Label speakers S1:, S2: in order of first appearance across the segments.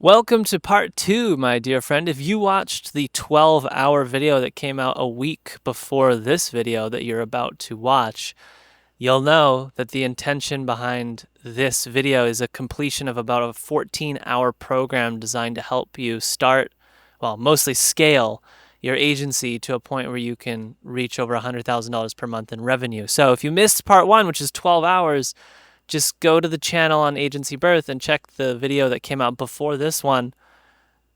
S1: Welcome to part 2, my dear friend. If you watched the 12-hour video that came out a week before this video that you're about to watch, you'll know that the intention behind this video is a completion of about a 14-hour program designed to help you start, well, mostly scale your agency to a point where you can reach over $100,000 per month in revenue. So if you missed part 1, which is 12 hours, just go to the channel on Agency Birth and check the video that came out before this one,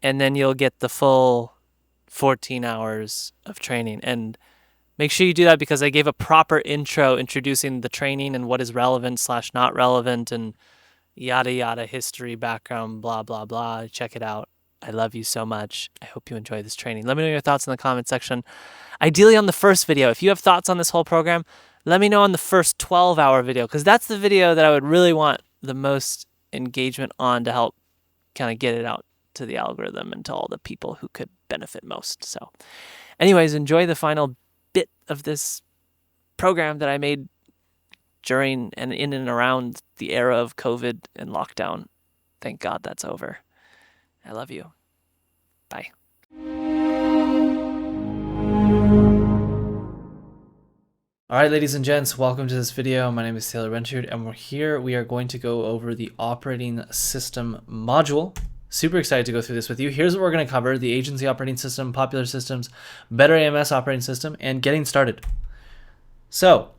S1: and then you'll get the full 14 hours of training. And make sure you do that because I gave a proper intro introducing the training and what is relevant / not relevant and yada yada, history, background, blah, blah, blah. Check it out. I love you so much. I hope you enjoy this training. Let me know your thoughts in the comment section. Ideally on the first video. If you have thoughts on this whole program, let me know on the first 12-hour video, because that's the video that I would really want the most engagement on to help kind of get it out to the algorithm and to all the people who could benefit most. So anyways, enjoy the final bit of this program that I made during and in and around the era of COVID and lockdown. Thank God that's over. I love you. Bye. All right, ladies and gents, welcome to this video. My name is Taylor Renchard, and we are going to go over the operating system module. Super excited to go through this with you. Here's what we're going to cover: the agency operating system, popular systems, better AMS operating system, and getting started. So,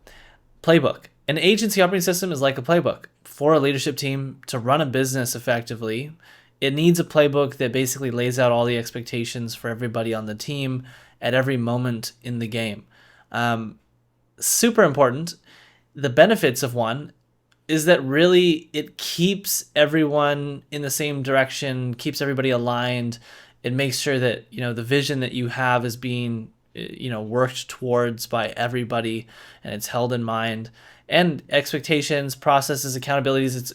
S1: playbook. An agency operating system is like a playbook. For a leadership team to run a business effectively, it needs a playbook that basically lays out all the expectations for everybody on the team at every moment in the game. Super important. The benefits of one is that really it keeps everyone in the same direction, keeps everybody aligned. It makes sure that, the vision that you have is being, worked towards by everybody, and it's held in mind. And expectations, processes, accountabilities,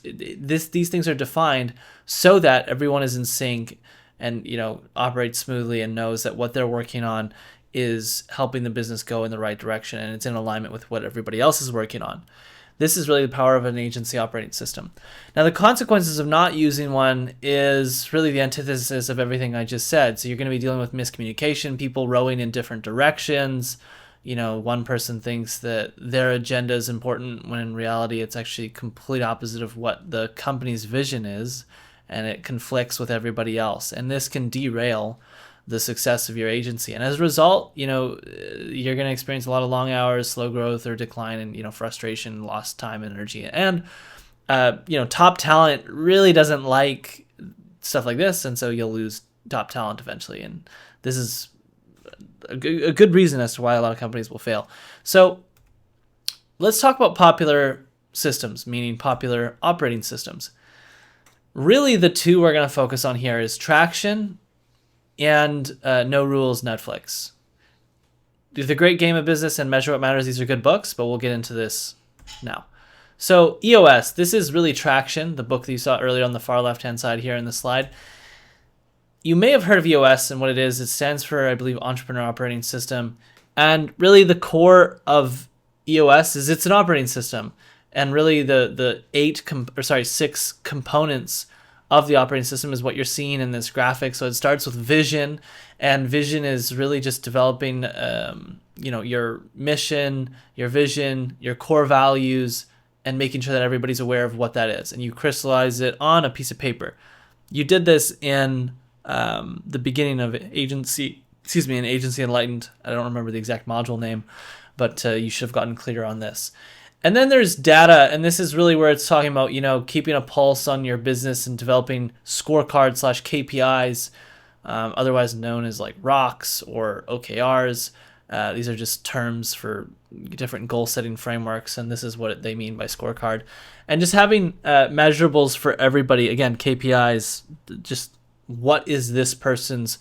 S1: these things are defined so that everyone is in sync and, operates smoothly and knows that what they're working on is helping the business go in the right direction, and it's in alignment with what everybody else is working on. This is really the power of an agency operating system. Now, the consequences of not using one is really the antithesis of everything I just said. So you're going to be dealing with miscommunication, people rowing in different directions. One person thinks that their agenda is important when in reality it's actually complete opposite of what the company's vision is, and it conflicts with everybody else. And this can derail the success of your agency. And as a result, you're going to experience a lot of long hours, slow growth, or decline, and, frustration, lost time, energy. And, top talent really doesn't like stuff like this. And so you'll lose top talent eventually. And this is a good reason as to why a lot of companies will fail. So let's talk about popular systems, meaning popular operating systems. Really, the two we're going to focus on here is Traction and No Rules Netflix. The Great Game of Business and Measure What Matters. These are good books, but we'll get into this now. So EOS, this is really Traction, the book that you saw earlier on the far left-hand side here in the slide. You may have heard of EOS, and what it is, it stands for, I believe, Entrepreneur Operating System. And really the core of EOS is it's an operating system. And really the 6 components of the operating system is what you're seeing in this graphic. So it starts with vision, and vision is really just developing, your mission, your vision, your core values, and making sure that everybody's aware of what that is. And you crystallize it on a piece of paper. You did this in the beginning of in Agency Enlightened. I don't remember the exact module name, but you should have gotten clear on this. And then there's data, and this is really where it's talking about, keeping a pulse on your business and developing scorecards / KPIs, otherwise known as like ROCs or OKRs. These are just terms for different goal-setting frameworks, and this is what they mean by scorecard. And just having measurables for everybody, again, KPIs, just what is this person's,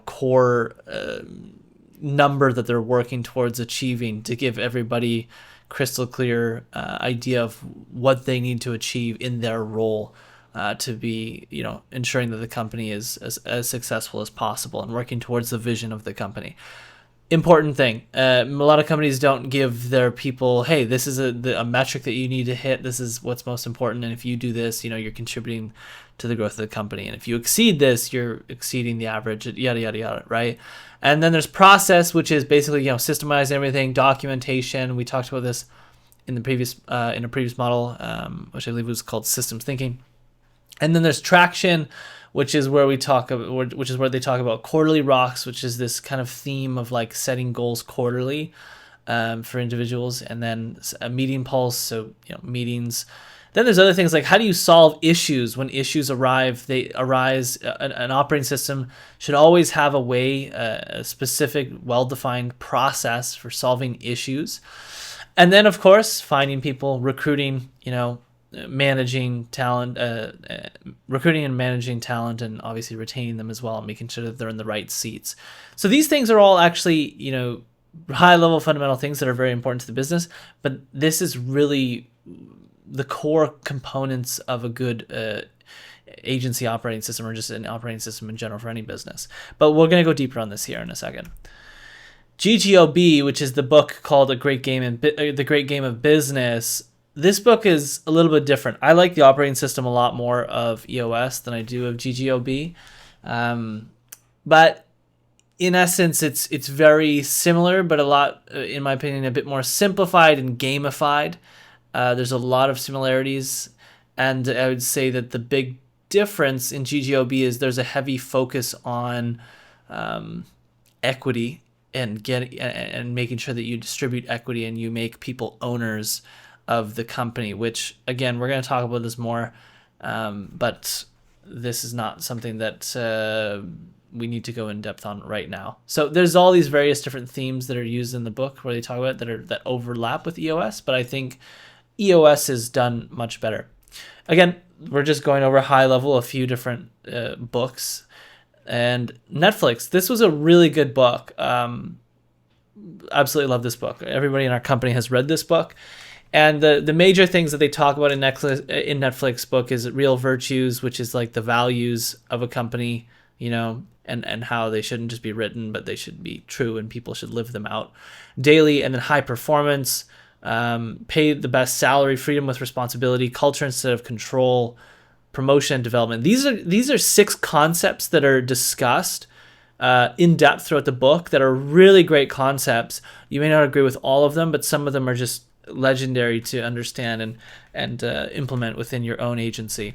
S1: core number that they're working towards achieving, to give everybody crystal clear idea of what they need to achieve in their role to be, ensuring that the company is as successful as possible and working towards the vision of the company. important thing. A lot of companies don't give their people, hey, this is a metric that you need to hit. This is what's most important. And if you do this, you're contributing to the growth of the company. And if you exceed this, you're exceeding the average, yada, yada, yada, right? And then there's process, which is basically, systemize everything, documentation. We talked about this in the previous, in a previous model, which I believe was called systems thinking. And then there's traction, which is where they talk about quarterly rocks, which is this kind of theme of like setting goals quarterly for individuals, and then a meeting pulse, so meetings. Then there's other things like, how do you solve issues when issues arise? An operating system should always have a way, a specific, well-defined process for solving issues. And then, of course, finding people, recruiting, managing talent, recruiting and managing talent, and obviously retaining them as well, and making sure that they're in the right seats. So these things are all actually, high level fundamental things that are very important to the business, but this is really the core components of a good agency operating system, or just an operating system in general for any business. But we're going to go deeper on this here in a second. GGOB, which is the book called The Great Game of Business. This book is a little bit different. I like the operating system a lot more of EOS than I do of GGOB. But in essence, it's very similar, but a lot, in my opinion, a bit more simplified and gamified. There's a lot of similarities. And I would say that the big difference in GGOB is there's a heavy focus on equity and making sure that you distribute equity and you make people owners of the company, which, again, we're going to talk about this more, but this is not something that we need to go in depth on right now. So there's all these various different themes that are used in the book where they talk about that overlap with EOS, but I think EOS is done much better. Again, we're just going over high level a few different books. And Netflix, this was a really good book. Absolutely love this book. Everybody in our company has read this book. And the major things that they talk about in Netflix book is real virtues, which is like the values of a company, and how they shouldn't just be written, but they should be true and people should live them out daily. And then high performance, pay the best salary, freedom with responsibility, culture instead of control, promotion and development. These are 6 concepts that are discussed in depth throughout the book that are really great concepts. You may not agree with all of them, but some of them are just legendary to understand and implement within your own agency.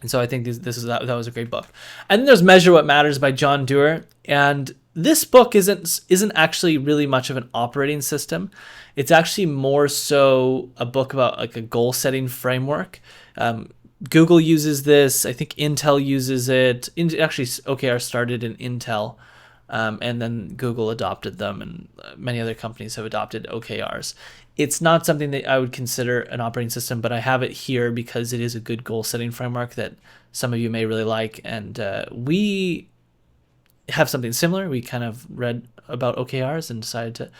S1: And so I think that was a great book. And then there's Measure What Matters by John Doerr. And this book isn't actually really much of an operating system. It's actually more so a book about like a goal setting framework. Google uses this. I think Intel uses it. Actually, OKR started in Intel, and then Google adopted them, and many other companies have adopted OKRs. It's not something that I would consider an operating system, but I have it here because it is a good goal-setting framework that some of you may really like. And we have something similar. We kind of read about OKRs and decided to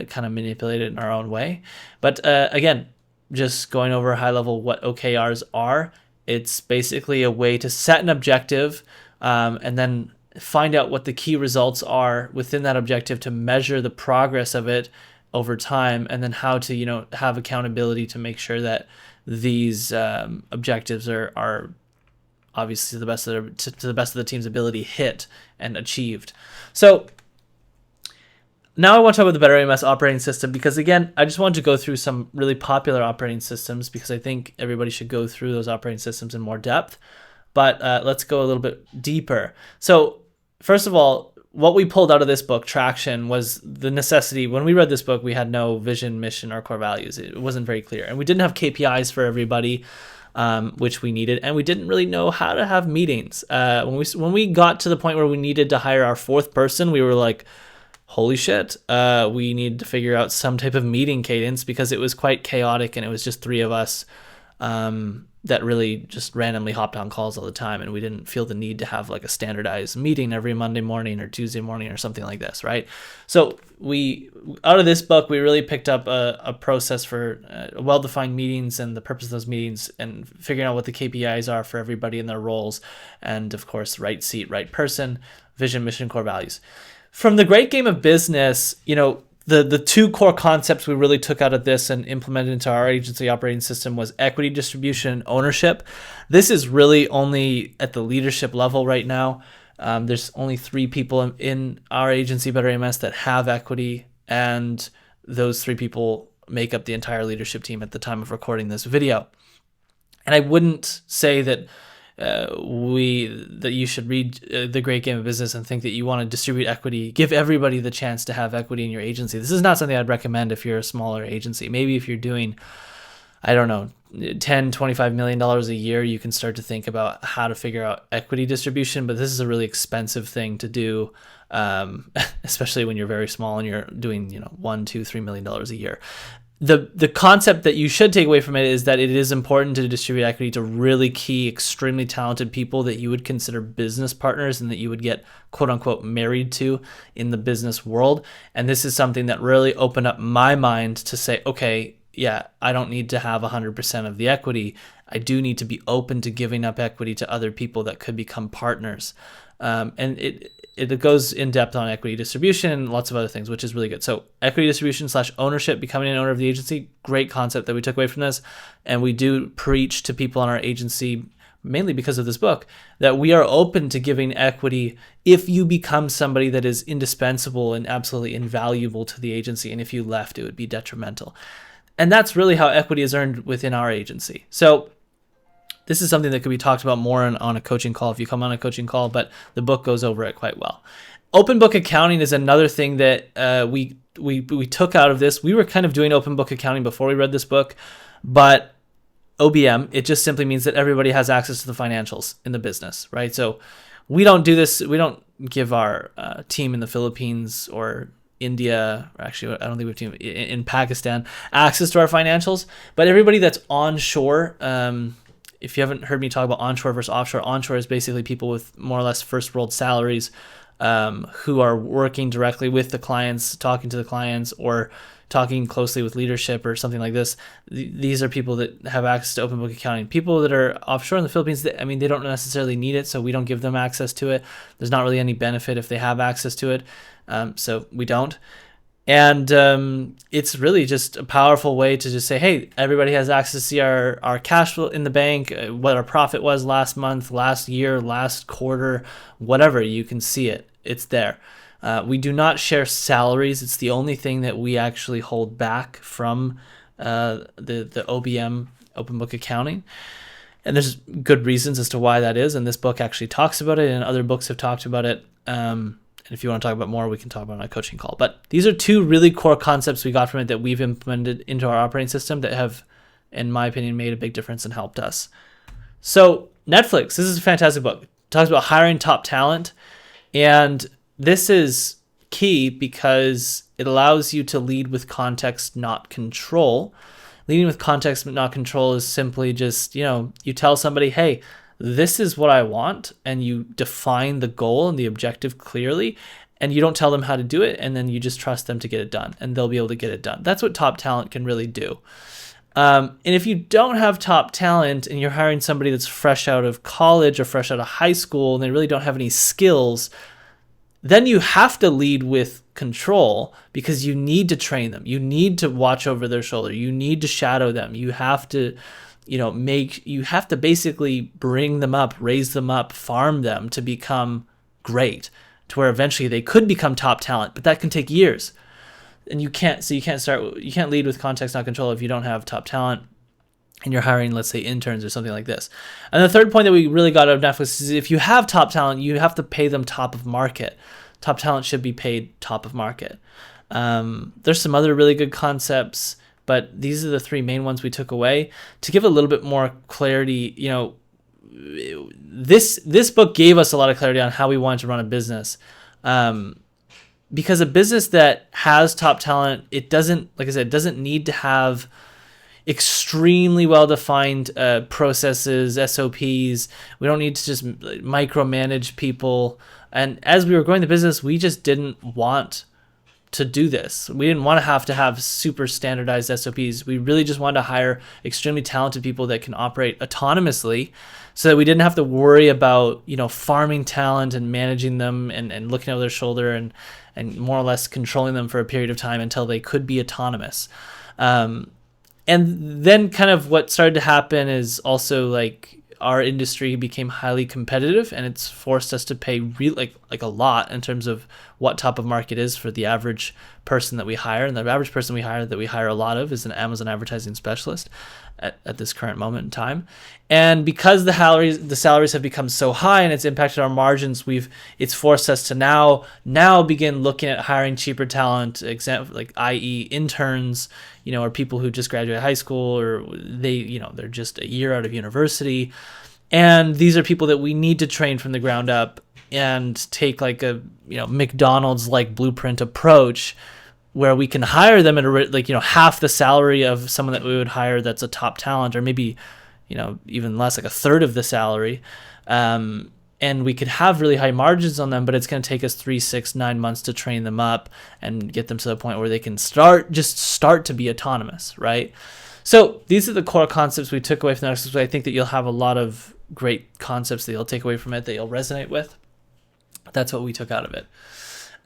S1: kind of manipulate it in our own way. But again, just going over high level what OKRs are, it's basically a way to set an objective and then find out what the key results are within that objective to measure the progress of it over time, and then how to have accountability to make sure that these objectives are obviously to the best of the team's ability hit and achieved. So now I want to talk about the Better AMS operating system, because again, I just wanted to go through some really popular operating systems because I think everybody should go through those operating systems in more depth. But let's go a little bit deeper. So first of all, what we pulled out of this book, Traction, was the necessity. When we read this book, we had no vision, mission, or core values. It wasn't very clear. And we didn't have KPIs for everybody, which we needed. And we didn't really know how to have meetings. When we got to the point where we needed to hire our 4th person, we were like, holy shit, we need to figure out some type of meeting cadence, because it was quite chaotic and it was just 3 of us that really just randomly hopped on calls all the time, and we didn't feel the need to have like a standardized meeting every Monday morning or Tuesday morning or something like this, right? So out of this book, we really picked up a process for well-defined meetings and the purpose of those meetings, and figuring out what the KPIs are for everybody in their roles, and of course, right seat, right person, vision, mission, core values. From the Great Game of Business, the two core concepts we really took out of this and implemented into our agency operating system was equity distribution and ownership. This is really only at the leadership level right now. There's only 3 people in our agency, Better AMS, that have equity, and those 3 people make up the entire leadership team at the time of recording this video. And I wouldn't say that you should read The Great Game of Business and think that you want to distribute equity, give everybody the chance to have equity in your agency. This is not something I'd recommend if you're a smaller agency. Maybe if you're doing, I don't know, $10, $25 million a year, you can start to think about how to figure out equity distribution, but this is a really expensive thing to do, especially when you're very small and you're doing, $1, $2, $3 million a year. The concept that you should take away from it is that it is important to distribute equity to really key, extremely talented people that you would consider business partners and that you would get quote unquote married to in the business world. And this is something that really opened up my mind to say, okay, yeah, I don't need to have 100% of the equity. I do need to be open to giving up equity to other people that could become partners. And it goes in depth on equity distribution and lots of other things, which is really good. So equity distribution / ownership, becoming an owner of the agency, great concept that we took away from this. And we do preach to people in our agency, mainly because of this book, that we are open to giving equity if you become somebody that is indispensable and absolutely invaluable to the agency. And if you left, it would be detrimental. And that's really how equity is earned within our agency. So this is something that could be talked about more on a coaching call if you come on a coaching call, but the book goes over it quite well. Open book accounting is another thing that we took out of this. We were kind of doing open book accounting before we read this book, but OBM, it just simply means that everybody has access to the financials in the business, right? So we don't do this. We don't give our team in the Philippines or India, or actually, I don't think we have a team in Pakistan, access to our financials, but everybody that's onshore, if you haven't heard me talk about onshore versus offshore is basically people with more or less first world salaries who are working directly with the clients, talking to the clients, or talking closely with leadership or something like this. These are people that have access to open book accounting. People that are offshore in the Philippines, they don't necessarily need it, so we don't give them access to it. There's not really any benefit if they have access to it, so we don't. And it's really just a powerful way to just say, hey, everybody has access to see our cash flow in the bank, what our profit was last month, last year, last quarter, whatever. You can see it. It's there. We do not share salaries. It's the only thing that we actually hold back from the OBM, open book accounting. And there's good reasons as to why that is. And this book actually talks about it, and other books have talked about it. And if you want to talk about more, we can talk about it on a coaching call. But these are 2 really core concepts we got from it that we've implemented into our operating system that have, in my opinion, made a big difference and helped us. So Netflix, this is a fantastic book. It talks about hiring top talent. And this is key because it allows you to lead with context, not control. Leading with context, not control is simply just, you tell somebody, hey, this is what I want, and you define the goal and the objective clearly, and you don't tell them how to do it, and then you just trust them to get it done, and they'll be able to get it done. That's what top talent can really do. And if you don't have top talent and you're hiring somebody that's fresh out of college or fresh out of high school and they really don't have any skills, then you have to lead with control because you need to train them. You need to watch over their shoulder. You need to shadow them. You have to you have to basically bring them up, raise them up, farm them to become great, to where eventually they could become top talent, but that can take years. And you can't lead with context, not control if you don't have top talent and you're hiring, let's say, interns or something like this. And the third point that we really got out of Netflix is if you have top talent, you have to pay them top of market. Top talent should be paid top of market. There's some other really good concepts, but these are the 3 main ones we took away. To give a little bit more clarity, this book gave us a lot of clarity on how we wanted to run a business. Because a business that has top talent, it doesn't, like I said, doesn't need to have extremely well-defined processes, SOPs. We don't need to just micromanage people. And as we were growing the business, we just didn't want to do this. We didn't want to have super standardized SOPs. We really just wanted to hire extremely talented people that can operate autonomously, so that we didn't have to worry about, farming talent and managing them and looking over their shoulder and more or less controlling them for a period of time until they could be autonomous. And then kind of what started to happen is also like our industry became highly competitive, and it's forced us to pay like a lot in terms of what top of market is for the average person that we hire. And the average person we hire a lot of is an Amazon advertising specialist at this current moment in time. And because the salaries have become so high and it's impacted our margins, it's forced us to now begin looking at hiring cheaper talent, like i.e. interns, or people who just graduated high school, or they're just a year out of university. And these are people that we need to train from the ground up and take like a, McDonald's like blueprint approach, where we can hire them at half the salary of someone that we would hire that's a top talent, or maybe, even less, like a third of the salary. And we could have really high margins on them, but it's going to take us 3, 6, 9 months to train them up and get them to the point where they can start to be autonomous, right? So these are the core concepts we took away from the Masterclass. I think that you'll have a lot of great concepts that you'll take away from it, that you'll resonate with. That's what we took out of it.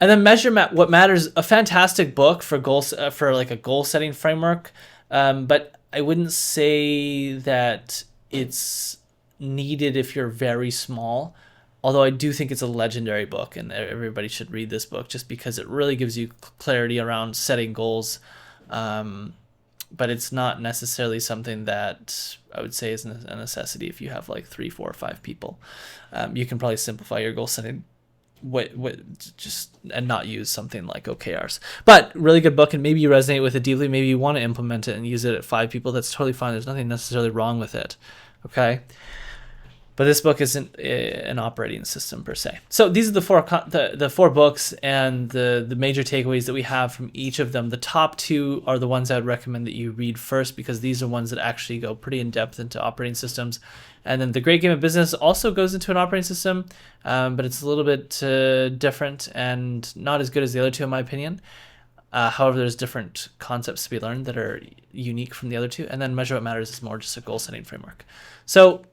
S1: And then Measure What Matters, a fantastic book for goals, for like a goal setting framework. But I wouldn't say that it's needed if you're very small. Although I do think it's a legendary book, and everybody should read this book just because it really gives you clarity around setting goals. But it's not necessarily something that I would say is a necessity if you have like 3, 4, or 5 people. You can probably simplify your goal setting and not use something like OKRs. But really good book, and maybe you resonate with it deeply. Maybe you want to implement it and use it at 5 people. That's totally fine. There's nothing necessarily wrong with it. Okay. But this book isn't an operating system per se. So these are the four books and the major takeaways that we have from each of them. The top 2 are the ones I would recommend that you read first, because these are ones that actually go pretty in depth into operating systems. And then The Great Game of Business also goes into an operating system, but it's a little bit different and not as good as the other 2 in my opinion. However, there's different concepts to be learned that are unique from the other 2. And then Measure What Matters is more just a goal setting framework. So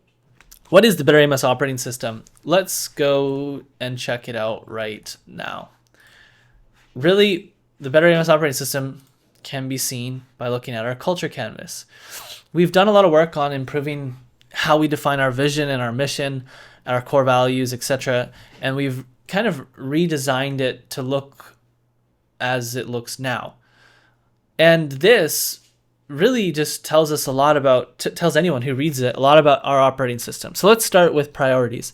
S1: what is the Better AMS operating system? Let's go and check it out right now. Really, the Better AMS operating system can be seen by looking at our culture canvas. We've done a lot of work on improving how we define our vision and our mission, our core values, etc. And we've kind of redesigned it to look as it looks now. And this really just tells us a lot about, tells anyone who reads it a lot about our operating system. So let's start with priorities.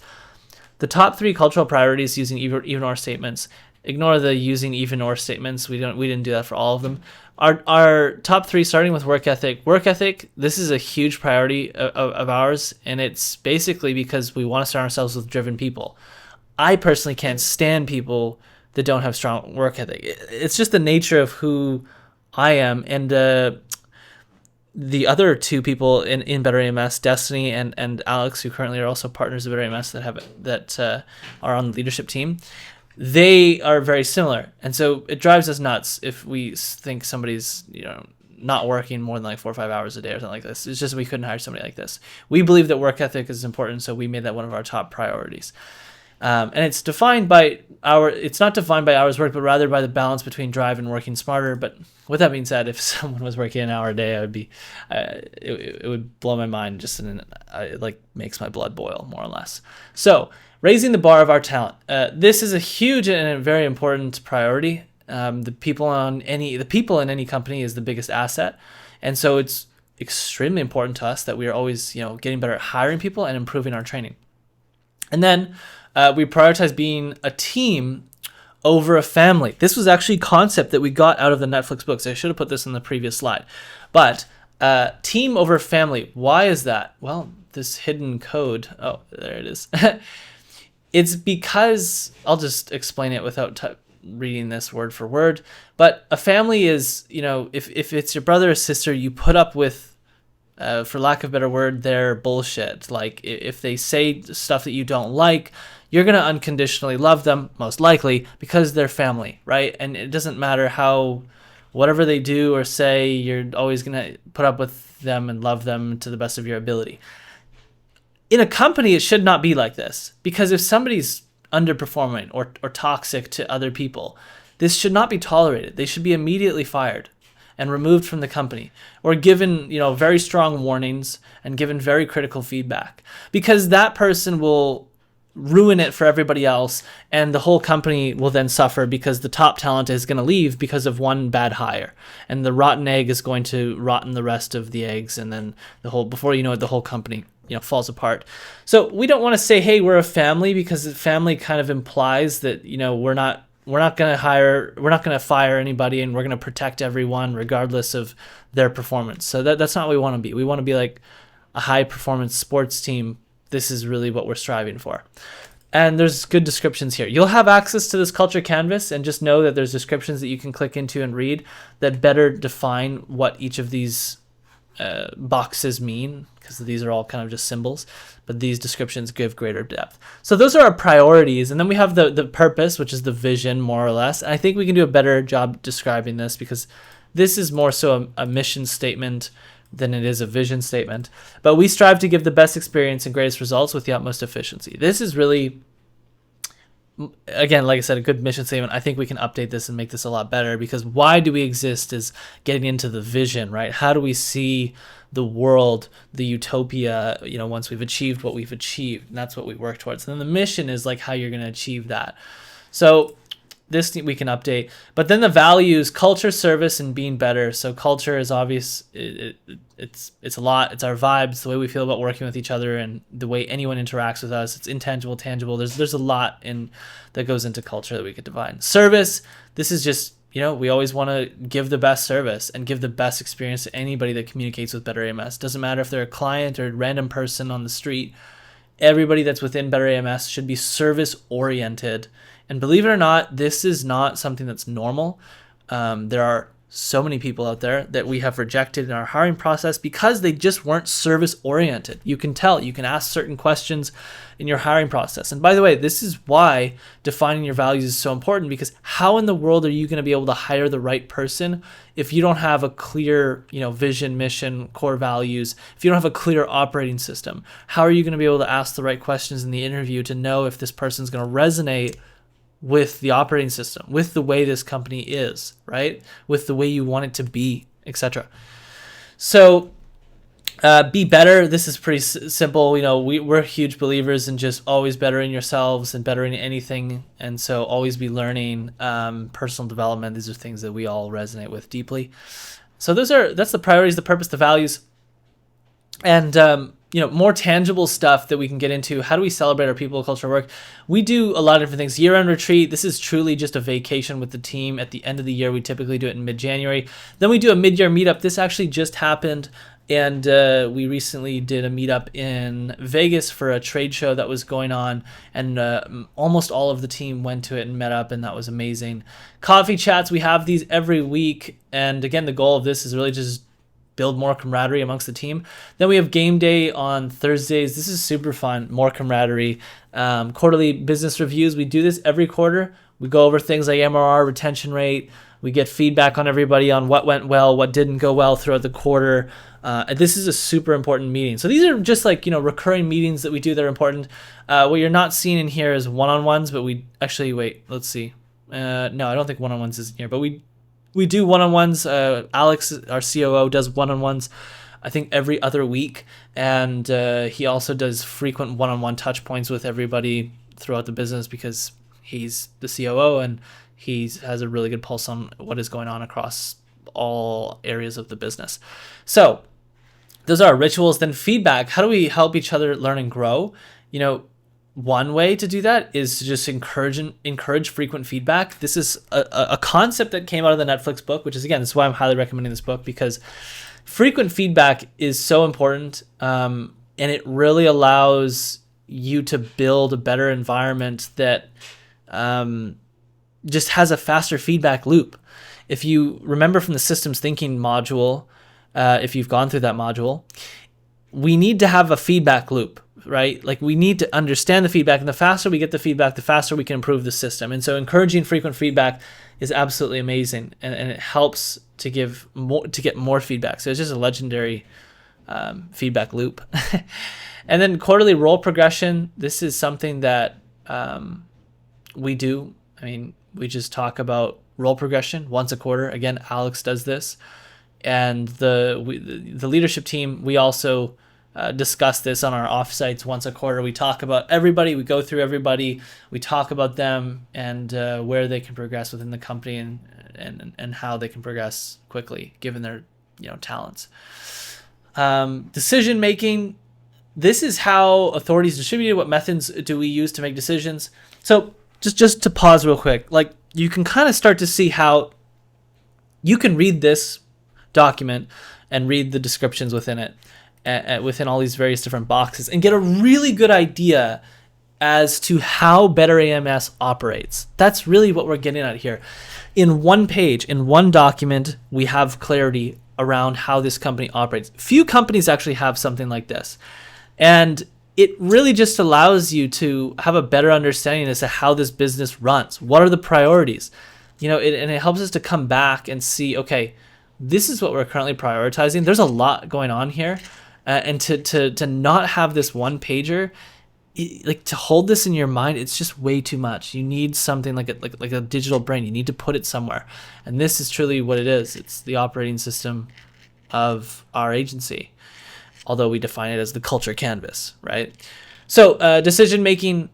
S1: The top 3 cultural priorities using even or statements. Ignore the using even or statements. We didn't do that for all of them. Our top 3, starting with work ethic. Work ethic, this is a huge priority of ours, and it's basically because we want to surround ourselves with driven people. I personally can't stand people that don't have strong work ethic. It's just the nature of who I am, and the other 2 people in Better AMS, Destiny and Alex, who currently are also partners of Better AMS that are on the leadership team, they are very similar. And so it drives us nuts if we think somebody's not working more than like 4 or 5 hours a day or something like this. It's just we couldn't hire somebody like this. We believe that work ethic is important, so we made that one of our top priorities. And it's not defined by hours worked, but rather by the balance between drive and working smarter. But with that being said, if someone was working an hour a day, it would blow my mind. It like makes my blood boil, more or less. So raising the bar of our talent. This is a huge and a very important priority. The people in any company is the biggest asset. And so it's extremely important to us that we are always, getting better at hiring people and improving our training. And then we prioritize being a team over a family. This was actually a concept that we got out of the Netflix books. I should have put this in the previous slide. But team over family. Why is that? Well, this hidden code. Oh, there it is. It's because, I'll just explain it without reading this word for word. But a family is, if it's your brother or sister, you put up with, for lack of a better word, their bullshit. Like if they say stuff that you don't like, you're going to unconditionally love them, most likely, because they're family, right? And it doesn't matter whatever they do or say, you're always going to put up with them and love them to the best of your ability. In a company, it should not be like this, because if somebody's underperforming or toxic to other people, this should not be tolerated. They should be immediately fired and removed from the company, or given, very strong warnings and given very critical feedback, because that person will ruin it for everybody else, and the whole company will then suffer because the top talent is going to leave because of one bad hire, and the rotten egg is going to rotten the rest of the eggs, and then before you know it, the whole company falls apart. So we don't want to say, hey, we're a family, because family kind of implies that we're not going to fire anybody, and we're going to protect everyone regardless of their performance. So that's not what we want to be. We want to be like a high performance sports team. This is really what we're striving for. And there's good descriptions here. You'll have access to this culture canvas, and just know that there's descriptions that you can click into and read that better define what each of these boxes mean, because these are all kind of just symbols, but these descriptions give greater depth. So those are our priorities, and then we have the purpose, which is the vision, more or less. And I think we can do a better job describing this, because this is more so a mission statement than it is a vision statement. But we strive to give the best experience and greatest results with the utmost efficiency. This is really, again, like I said, a good mission statement. I think we can update this and make this a lot better, because why do we exist is getting into the vision, right? How do we see the world, the utopia, once we've achieved what we've achieved, and that's what we work towards. And then the mission is like how you're going to achieve that. So this we can update. But then the values: culture, service, and being better. So culture is obvious. It's a lot. It's our vibes, the way we feel about working with each other, and the way anyone interacts with us. It's intangible, tangible. There's a lot that goes into culture that we could define. Service, this is just, we always want to give the best service and give the best experience to anybody that communicates with Better AMS. Doesn't matter if they're a client or a random person on the street. Everybody that's within Better AMS should be service oriented. And believe it or not, this is not something that's normal. There are so many people out there that we have rejected in our hiring process because they just weren't service oriented. You can tell. You can ask certain questions in your hiring process. And by the way, this is why defining your values is so important, because how in the world are you going to be able to hire the right person if you don't have a clear, vision, mission, core values, if you don't have a clear operating system? How are you going to be able to ask the right questions in the interview to know if this person's going to resonate with the operating system, with the way this company is, right? With the way you want it to be, etc. So be better. This is pretty simple. We're huge believers in just always bettering yourselves and bettering anything. And so always be learning, personal development. These are things that we all resonate with deeply. So that's the priorities, the purpose, the values, and more tangible stuff that we can get into. How do we celebrate our people, culture, work? We do a lot of different things. Year-end retreat. This is truly just a vacation with the team. At the end of the year, we typically do it in mid-January. Then we do a mid-year meetup. This actually just happened, and we recently did a meetup in Vegas for a trade show that was going on, and almost all of the team went to it and met up, and that was amazing. Coffee chats. We have these every week, and again, the goal of this is really just build more camaraderie amongst the team. Then we have game day on Thursdays. This is super fun, more camaraderie. Quarterly business reviews. We do this every quarter. We go over things like MRR, retention rate. We get feedback on everybody on what went well, what didn't go well throughout the quarter. And this is a super important meeting. So these are just like, recurring meetings that we do that are important. What you're not seeing in here is one-on-ones, but we actually, wait, let's see. No, I don't think one-on-ones is in here, but we do one-on-ones. Alex, our COO, does one-on-ones, I think, every other week. And he also does frequent one-on-one touch points with everybody throughout the business, because he's the COO and he has a really good pulse on what is going on across all areas of the business. So those are our rituals. Then feedback. How do we help each other learn and grow? One way to do that is to just encourage frequent feedback. This is a concept that came out of the Netflix book, which is, again, this is why I'm highly recommending this book, because frequent feedback is so important, and it really allows you to build a better environment that just has a faster feedback loop. If you remember from the systems thinking module, if you've gone through that module, we need to have a feedback loop. right? Like we need to understand the feedback, and the faster we get the feedback, the faster we can improve the system. And so encouraging frequent feedback is absolutely amazing, and it helps to get more feedback. So it's just a legendary feedback loop. And then quarterly role progression. This is something that we do. I mean, we just talk about role progression once a quarter. Again, Alex does this, and the leadership team, we also discuss this on our offsites once a quarter. We talk about everybody. We go through everybody. We talk about them and where they can progress within the company, and how they can progress quickly given their talents. Decision making. This is how authority is distributed. What methods do we use to make decisions? So just to pause real quick, like you can kind of start to see how you can read this document and read the descriptions within it, within all these various different boxes, and get a really good idea as to how Better AMS operates. That's really what we're getting at here. In one page, in one document, we have clarity around how this company operates. Few companies actually have something like this. And it really just allows you to have a better understanding as to how this business runs. What are the priorities? And it helps us to come back and see, okay, this is what we're currently prioritizing. There's a lot going on here. And to not have this one pager, like to hold this in your mind, it's just way too much. You need something like a digital brain. You need to put it somewhere. And this is truly what it is. It's the operating system of our agency, although we define it as the culture canvas, right? So decision making,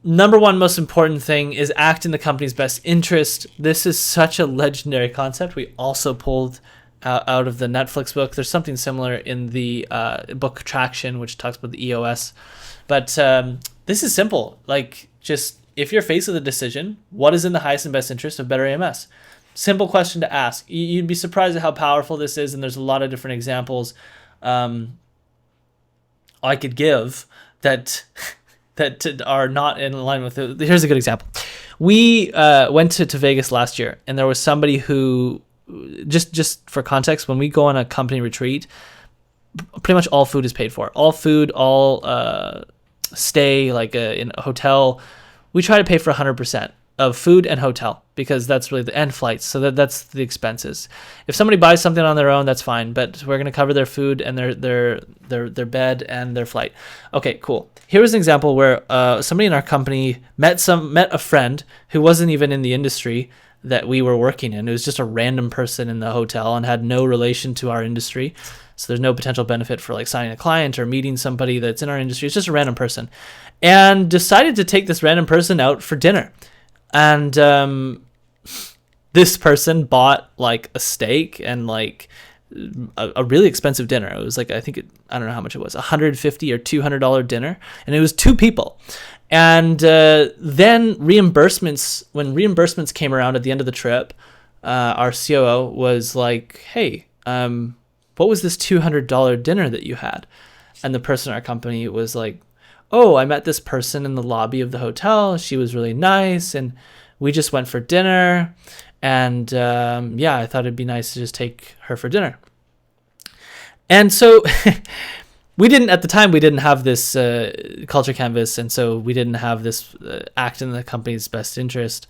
S1: number one most important thing is act in the company's best interest. This is such a legendary concept. We also pulled out of the Netflix book. There's something similar in the book Traction, which talks about the EOS. But this is simple. Like, just if you're faced with a decision, what is in the highest and best interest of Better AMS? Simple question to ask. You'd be surprised at how powerful this is, and there's a lot of different examples I could give that are not in line with it. Here's a good example. We went to Vegas last year, and there was somebody who, just for context, when we go on a company retreat, pretty much all food is paid for. All food, all stay, like in a hotel, we try to pay for 100% of food and hotel, because that's really and flights. So that's the expenses. If somebody buys something on their own, that's fine, but we're going to cover their food and their bed and their flight. Okay, cool. Here was an example where somebody in our company met a friend who wasn't even in the industry that we were working in. It was just a random person in the hotel and had no relation to our industry. So there's no potential benefit for like signing a client or meeting somebody that's in our industry. It's just a random person, and decided to take this random person out for dinner. And this person bought like a steak and like a really expensive dinner. It was like, I don't know how much it was, $150 or $200 dinner, and it was two people. And then reimbursements, when reimbursements came around at the end of the trip, our COO was like, hey, what was this $200 dinner that you had? And the person in our company was like, oh, I met this person in the lobby of the hotel. She was really nice, and we just went for dinner. And I thought it'd be nice to just take her for dinner. And so we didn't have this culture canvas, and so we didn't have this act in the company's best interest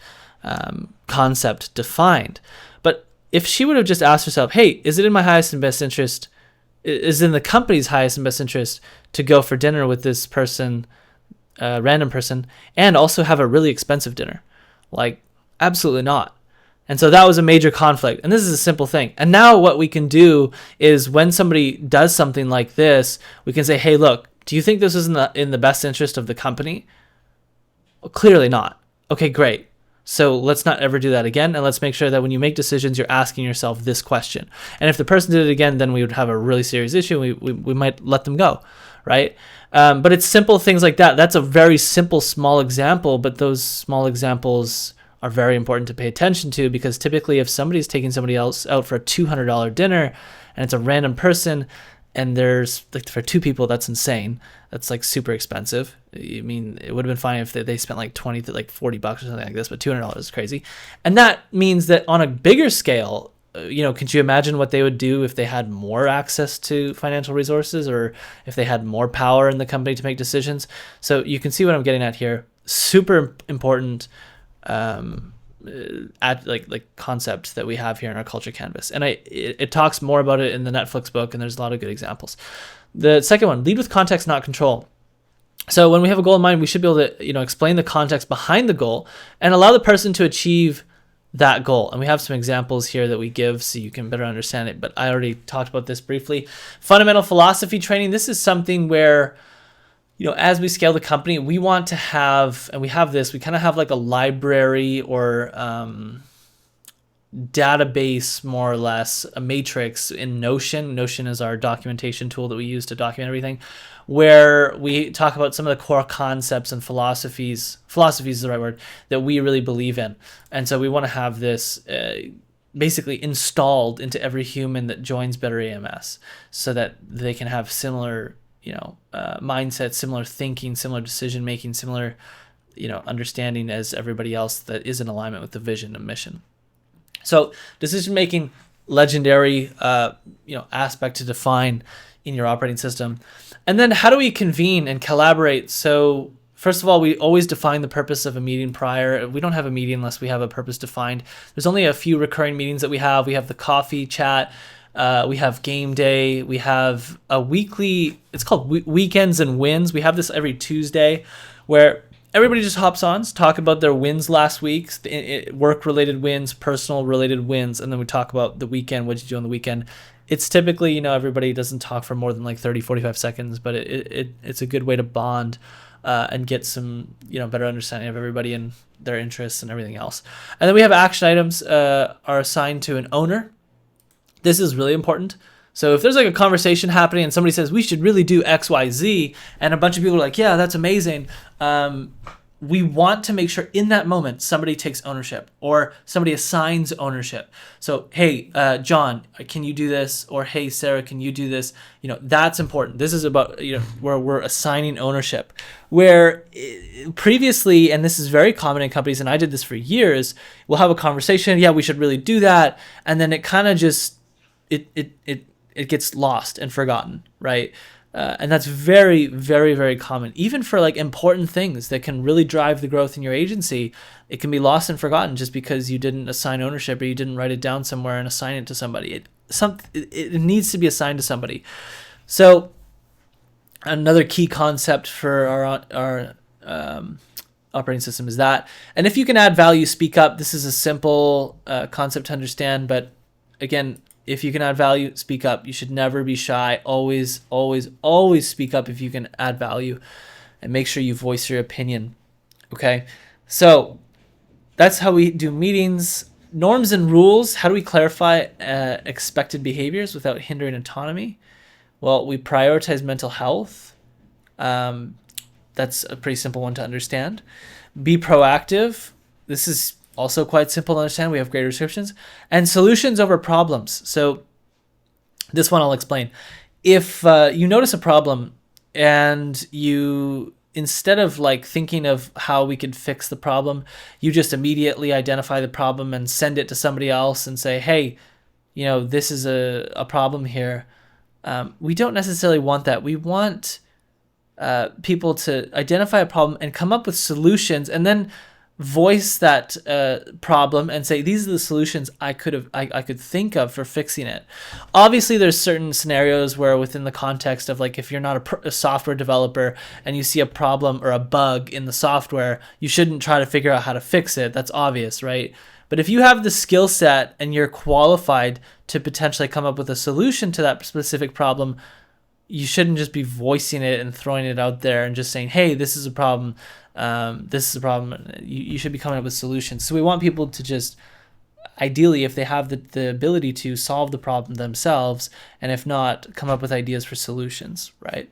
S1: concept defined. But if she would have just asked herself, hey, is it in my highest and best interest, is in the company's highest and best interest to go for dinner with this person, random person, and also have a really expensive dinner? Like, absolutely not. And so that was a major conflict. And this is a simple thing. And now what we can do is when somebody does something like this, we can say, hey, look, do you think this is in the best interest of the company? Well, clearly not. Okay, great. So let's not ever do that again. And let's make sure that when you make decisions, you're asking yourself this question. And if the person did it again, then we would have a really serious issue. We might let them go, right? But it's simple things like that. That's a very simple, small example, but those small examples are very important to pay attention to, because typically if somebody's taking somebody else out for a $200 dinner and it's a random person, and there's like for two people, that's insane. That's like super expensive. I mean, it would have been fine if they spent like 20 to like $40 or something like this, but $200 is crazy. And that means that on a bigger scale, could you imagine what they would do if they had more access to financial resources, or if they had more power in the company to make decisions? So you can see what I'm getting at here. Super important concept that we have here in our culture canvas. And it talks more about it in the Netflix book, and there's a lot of good examples. The second one, lead with context, not control. So when we have a goal in mind, we should be able to, explain the context behind the goal and allow the person to achieve that goal. And we have some examples here that we give so you can better understand it, but I already talked about this briefly. Fundamental philosophy training. This is something where, as we scale the company, we want to have, and we have this, we kind of have like a library or database, more or less, a matrix in Notion. Notion is our documentation tool that we use to document everything, where we talk about some of the core concepts and philosophies is the right word, that we really believe in. And so we want to have this basically installed into every human that joins Better AMS, so that they can have similar mindset, similar thinking, similar decision making, similar understanding as everybody else that is in alignment with the vision and mission. So decision making, legendary aspect to define in your operating system. And then how do we convene and collaborate? So first of all, we always define the purpose of a meeting prior. We don't have a meeting unless we have a purpose defined. There's only a few recurring meetings that we have. We have the coffee chat. We have game day. We have a weekly, it's called Weekends and Wins. We have this every Tuesday where everybody just hops on, talk about their wins last week, work-related wins, personal-related wins, and then we talk about the weekend, what did you do on the weekend. It's typically, everybody doesn't talk for more than like 30, 45 seconds, but it's a good way to bond and get some, better understanding of everybody and their interests and everything else. And then we have action items are assigned to an owner. This is really important. So if there's like a conversation happening and somebody says, we should really do X, Y, Z, and a bunch of people are like, yeah, that's amazing. We want to make sure in that moment somebody takes ownership or somebody assigns ownership. So, hey, John, can you do this? Or, hey, Sarah, can you do this? That's important. This is about, where we're assigning ownership. Where previously, and this is very common in companies, and I did this for years, we'll have a conversation. Yeah, we should really do that. And then it kind of just, it gets lost and forgotten, right? And that's very, very, very common. Even for like important things that can really drive the growth in your agency, it can be lost and forgotten just because you didn't assign ownership or you didn't write it down somewhere and assign it to somebody. It needs to be assigned to somebody. So another key concept for our operating system is that. And if you can add value, speak up. This is a simple concept to understand, but again, if you can add value, speak up. You should never be shy. Always, always, always speak up if you can add value, and make sure you voice your opinion. Okay, so that's how we do meetings. Norms and rules. How do we clarify expected behaviors without hindering autonomy? Well, we prioritize mental health. That's a pretty simple one to understand. Be proactive. This is also quite simple to understand. We have great descriptions. And solutions over problems. So this one I'll explain. If you notice a problem and you, instead of like thinking of how we could fix the problem, you just immediately identify the problem and send it to somebody else and say, hey, this is a problem here. We don't necessarily want that. We want people to identify a problem and come up with solutions, and then voice that problem and say, these are the solutions I could think of for fixing it. Obviously, there's certain scenarios where within the context of like, if you're not a software developer and you see a problem or a bug in the software, you shouldn't try to figure out how to fix it. That's obvious, right? But if you have the skill set and you're qualified to potentially come up with a solution to that specific problem, you shouldn't just be voicing it and throwing it out there and just saying, hey, this is a problem. This is a problem. You should be coming up with solutions. So we want people to just, ideally, if they have the ability to, solve the problem themselves, and if not, come up with ideas for solutions, right?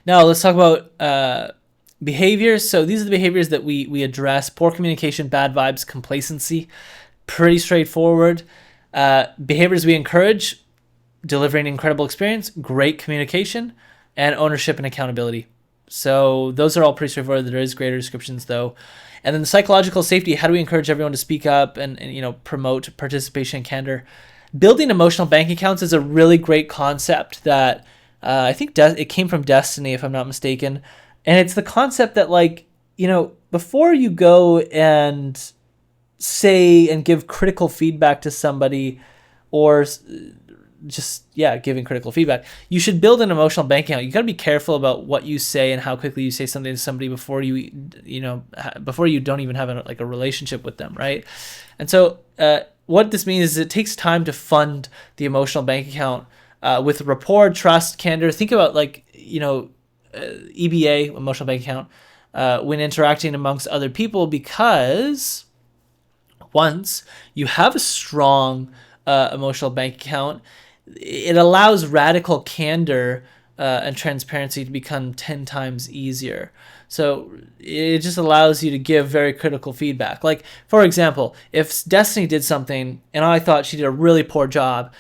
S1: Now let's talk about behaviors. So these are the behaviors that we address: poor communication, bad vibes, complacency. Pretty straightforward. Behaviors we encourage: delivering incredible experience, great communication, and ownership and accountability. So those are all pretty straightforward. There is greater descriptions though. And then the psychological safety, how do we encourage everyone to speak up and promote participation and candor? Building emotional bank accounts is a really great concept that I think it came from Destiny, if I'm not mistaken. And it's the concept that, like, before you go and say and give critical feedback to somebody, or giving critical feedback, you should build an emotional bank account. You got to be careful about what you say and how quickly you say something to somebody before you don't even have a relationship with them, right? And so what this means is it takes time to fund the emotional bank account with rapport, trust, candor. Think about EBA, emotional bank account, when interacting amongst other people, because once you have a strong emotional bank account, it allows radical candor and transparency to become 10 times easier. So it just allows you to give very critical feedback. Like, for example, if Destiny did something and I thought she did a really poor job,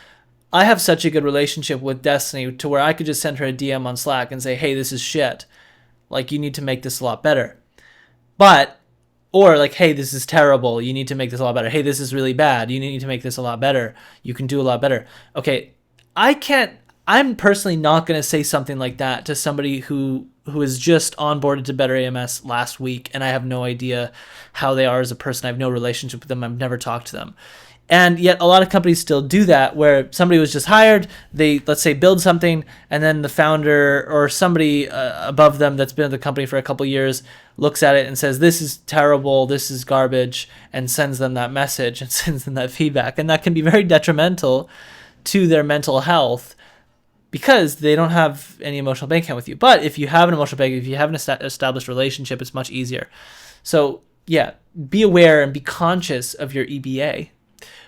S1: I have such a good relationship with Destiny to where I could just send her a DM on Slack and say, hey, this is shit. Like, you need to make this a lot better. Or like, hey, this is terrible. You need to make this a lot better. Hey, this is really bad. You need to make this a lot better. You can do a lot better. Okay, I'm personally not going to say something like that to somebody who is just onboarded to Better AMS last week, and I have no idea how they are as a person. I have no relationship with them. I've never talked to them. And yet a lot of companies still do that, where somebody was just hired, they, let's say, build something, and then the founder or somebody above them that's been at the company for a couple years looks at it and says, this is terrible, this is garbage, and sends them that message and sends them that feedback. And that can be very detrimental to their mental health, because they don't have any emotional bank account with you. But if you have an emotional bank, if you have an established relationship, it's much easier. So yeah, be aware and be conscious of your EBA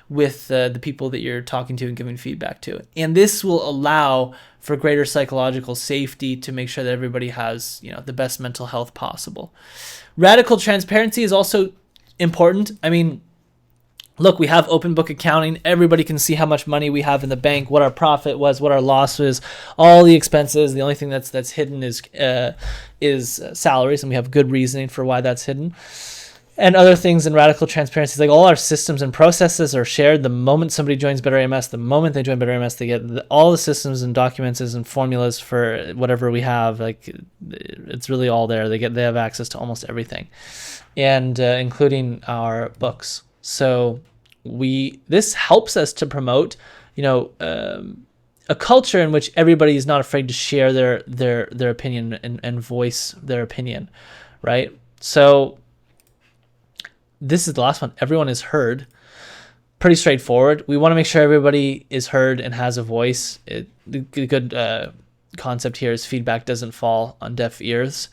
S1: with the people that you're talking to and giving feedback to. And this will allow for greater psychological safety to make sure that everybody has, the best mental health possible. Radical transparency is also important. I mean, look, we have open book accounting. Everybody can see how much money we have in the bank, what our profit was, what our loss was, all the expenses. The only thing that's hidden is salaries, and we have good reasoning for why that's hidden. And other things in radical transparency, like all our systems and processes are shared the moment somebody joins Better AMS. The moment they join Better AMS, they get all the systems and documents and formulas for whatever we have. Like, it's really all there. They have access to almost everything, and including our books. So this helps us to promote, a culture in which everybody is not afraid to share their opinion and voice their opinion, right? So this is the last one. Everyone is heard. Pretty straightforward. We want to make sure everybody is heard and has a voice. The good concept here is feedback doesn't fall on deaf ears.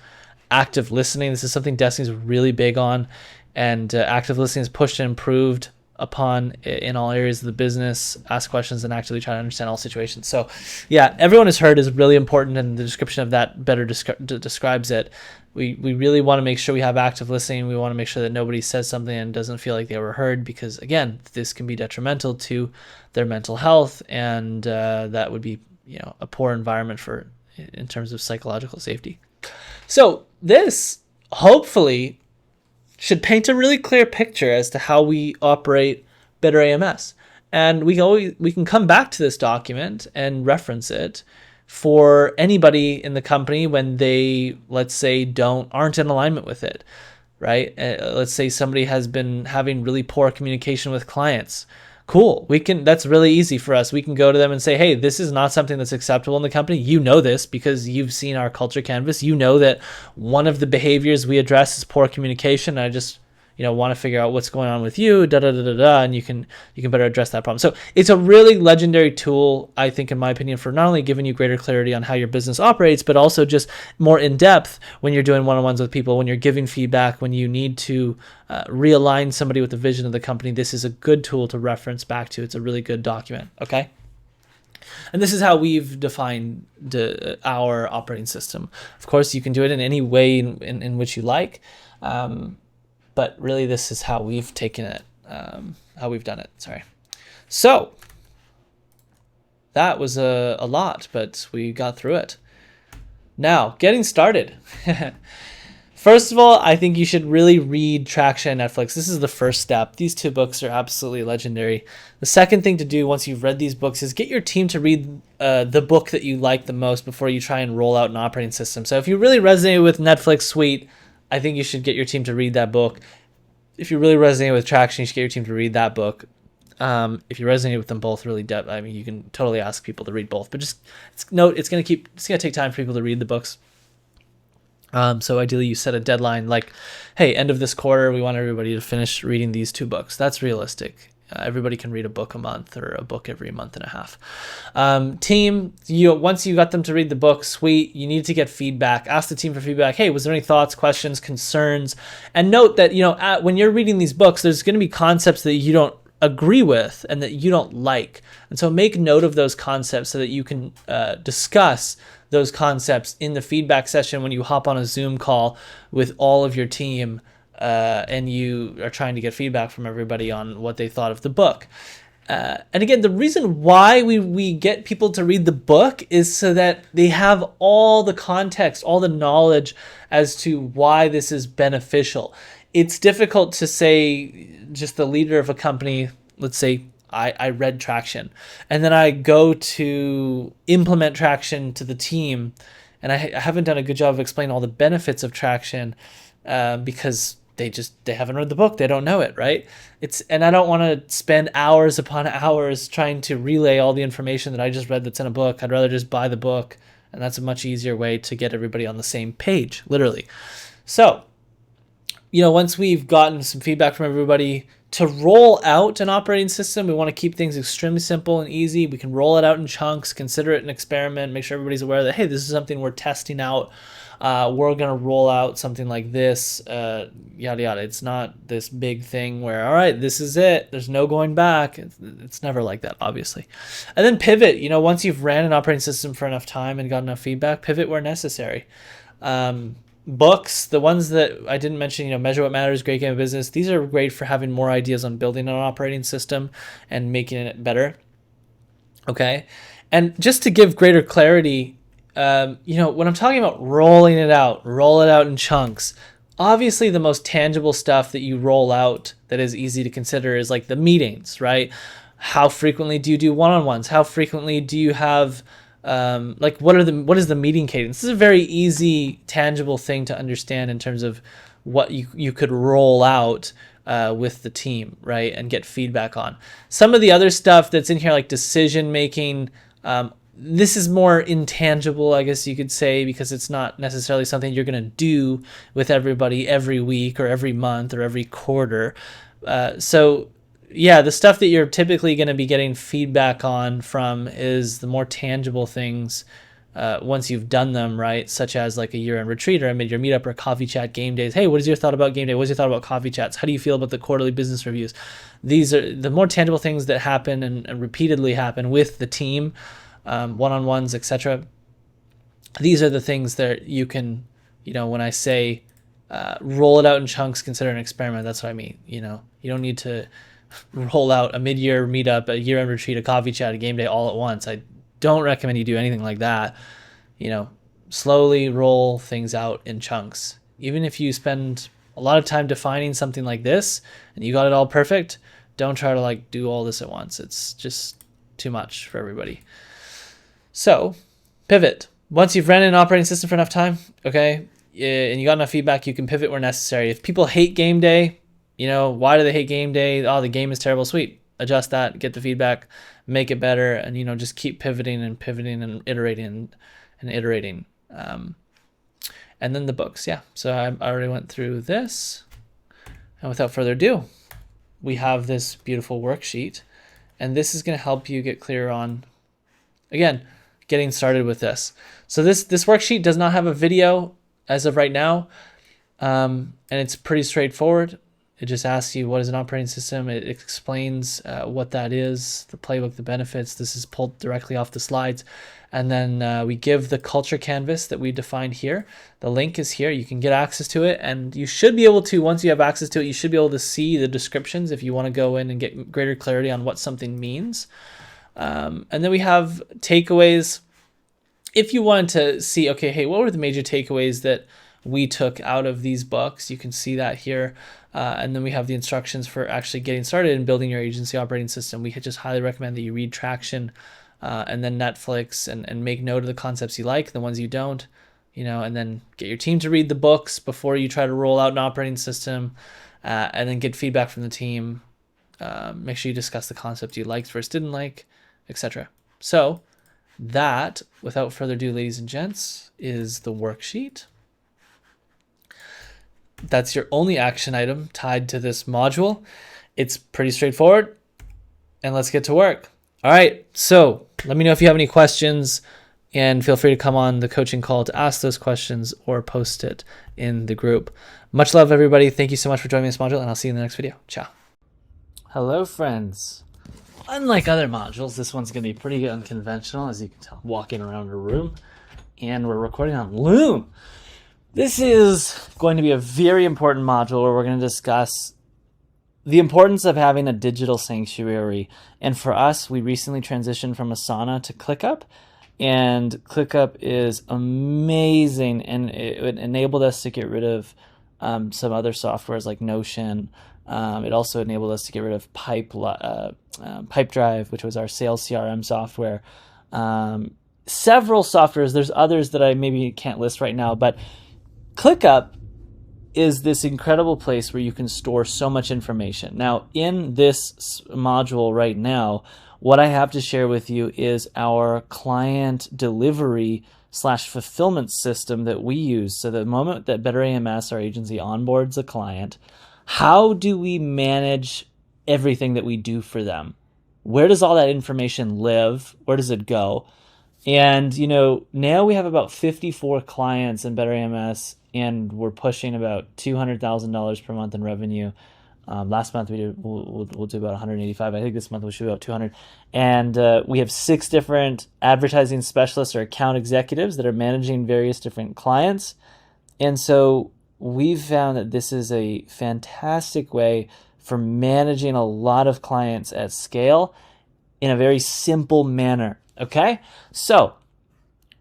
S1: Active listening. This is something Destiny's really big on. And active listening is pushed and improved upon in all areas of the business. Ask questions and actively try to understand all situations. So yeah, everyone is heard is really important, and the description of that better describes it. We really want to make sure we have active listening. We want to make sure that nobody says something and doesn't feel like they were heard, because again, this can be detrimental to their mental health, and that would be a poor environment in terms of psychological safety. So this hopefully should paint a really clear picture as to how we operate Better AMS. And we can come back to this document and reference it for anybody in the company when they, let's say, aren't in alignment with it, right? Let's say somebody has been having really poor communication with clients. Cool. That's really easy for us. We can go to them and say, hey, this is not something that's acceptable in the company. You know this because you've seen our culture canvas. You know that one of the behaviors we address is poor communication. I just, want to figure out what's going on with you, and you can better address that problem. So it's a really legendary tool, I think, in my opinion, for not only giving you greater clarity on how your business operates, but also just more in depth when you're doing one-on-ones with people, when you're giving feedback, when you need to realign somebody with the vision of the company. This is a good tool to reference back to. It's a really good document. Okay. And this is how we've defined our operating system. Of course, you can do it in any way in which you like. But really, this is how we've taken it, how we've done it. Sorry. So that was a lot, but we got through it. Now, getting started. First of all, I think you should really read Traction and Netflix. This is the first step. These two books are absolutely legendary. The second thing to do once you've read these books is get your team to read the book that you like the most before you try and roll out an operating system. So if you really resonate with Netflix Suite, I think you should get your team to read that book. If you really resonate with Traction, you should get your team to read that book. If you resonate with them both really depth, I mean, you can totally ask people to read both, but just note it's gonna take time for people to read the books. So ideally you set a deadline like, hey, end of this quarter, we want everybody to finish reading these two books. That's realistic. Everybody can read a book a month or a book every month and a half. Team, once you got them to read the book, sweet, you need to get feedback. Ask the team for feedback. Hey, was there any thoughts, questions, concerns? And note that, when you're reading these books, there's going to be concepts that you don't agree with and that you don't like. And so make note of those concepts so that you can discuss those concepts in the feedback session when you hop on a Zoom call with all of your team and you are trying to get feedback from everybody on what they thought of the book. And again, the reason why we get people to read the book is so that they have all the context, all the knowledge as to why this is beneficial. It's difficult to say, just the leader of a company, let's say I read Traction, and then I go to implement Traction to the team, and I haven't done a good job of explaining all the benefits of Traction because they haven't read the book. They don't know it, right? And I don't want to spend hours upon hours trying to relay all the information that I just read that's in a book. I'd rather just buy the book, and that's a much easier way to get everybody on the same page, literally. So, once we've gotten some feedback from everybody, to roll out an operating system, we want to keep things extremely simple and easy. We can roll it out in chunks, consider it an experiment, make sure everybody's aware that, hey, this is something we're testing out. We're going to roll out something like this, yada, yada. It's not this big thing where, all right, this is it. There's no going back. It's never like that, obviously. And then pivot. Once you've ran an operating system for enough time and got enough feedback, pivot where necessary. Books, the ones that I didn't mention, Measure What Matters, Great Game of Business, these are great for having more ideas on building an operating system and making it better. Okay. And just to give greater clarity, when I'm talking about roll it out in chunks. Obviously, the most tangible stuff that you roll out that is easy to consider is like the meetings, right? How frequently do you do one-on-ones? How frequently do you have what is the meeting cadence? This is a very easy, tangible thing to understand in terms of what you could roll out with the team, right, and get feedback on. Some of the other stuff that's in here, like decision making, this is more intangible, I guess you could say, because it's not necessarily something you're going to do with everybody every week or every month or every quarter. Yeah, the stuff that you're typically going to be getting feedback on from is the more tangible things once you've done them, right? Such as like a year-end retreat or a mid-year meetup or coffee chat game days. Hey, what is your thought about game day? What's your thought about coffee chats? How do you feel about the quarterly business reviews? These are the more tangible things that happen and repeatedly happen with the team, one-on-ones, etc. These are the things that you can, when I say roll it out in chunks, consider an experiment, that's what I mean. You don't need to roll out a mid-year meetup, a year-end retreat, a coffee chat, a game day all at once. I don't recommend you do anything like that. Slowly roll things out in chunks. Even if you spend a lot of time defining something like this and you got it all perfect, don't try to do all this at once. It's just too much for everybody. So pivot. Once you've ran an operating system for enough time, okay, and you got enough feedback, you can pivot where necessary. If people hate game day, why do they hate game day? Oh, the game is terrible. Sweet. Adjust that, get the feedback, make it better, and, just keep pivoting and iterating and iterating. And then the books. Yeah. So I already went through this. And without further ado, we have this beautiful worksheet. And this is going to help you get clear on, again, getting started with this. So this worksheet does not have a video as of right now. And it's pretty straightforward. It just asks you what is an operating system. It explains what that is, the playbook, the benefits. This is pulled directly off the slides. And then we give the culture canvas that we defined here. The link is here. You can get access to it. And you should be able to, once you have access to it, you should be able to see the descriptions if you want to go in and get greater clarity on what something means. And then we have takeaways. if you want to see, okay, hey, what were the major takeaways that we took out of these books, you can see that here. And then we have the instructions for actually getting started and building your agency operating system. We just highly recommend that you read Traction and then Netflix, and make note of the concepts you like, the ones you don't, and then get your team to read the books before you try to roll out an operating system, and then get feedback from the team. Make sure you discuss the concept you liked versus didn't like, etc. So that, without further ado, ladies and gents, is the worksheet. That's your only action item tied to this module. It's pretty straightforward, and let's get to work. All right, so let me know if you have any questions, and feel free to come on the coaching call to ask those questions or post it in the group. Much love, everybody. Thank you so much for joining this module, and I'll see you in the next video. Ciao. Hello, friends. Unlike other modules, this one's going to be pretty unconventional, as you can tell, walking around a room, and we're recording on Loom. This is going to be a very important module where we're going to discuss the importance of having a digital sanctuary. And for us, we recently transitioned from Asana to ClickUp, and ClickUp is amazing, and it enabled us to get rid of some other softwares like Notion. It also enabled us to get rid of Pipedrive, which was our sales CRM software. Several softwares. There's others that I maybe can't list right now, but ClickUp is this incredible place where you can store so much information. Now, in this module right now, what I have to share with you is our client delivery / fulfillment system that we use. So the moment that Better AMS, our agency, onboards a client, how do we manage everything that we do for them? Where does all that information live? Where does it go? And, now we have about 54 clients in Better AMS, and we're pushing about $200,000 per month in revenue. Last month we'll do about 185. I think this month we should be about 200. And we have 6 different advertising specialists or account executives that are managing various different clients. And so we've found that this is a fantastic way for managing a lot of clients at scale in a very simple manner. Okay? So,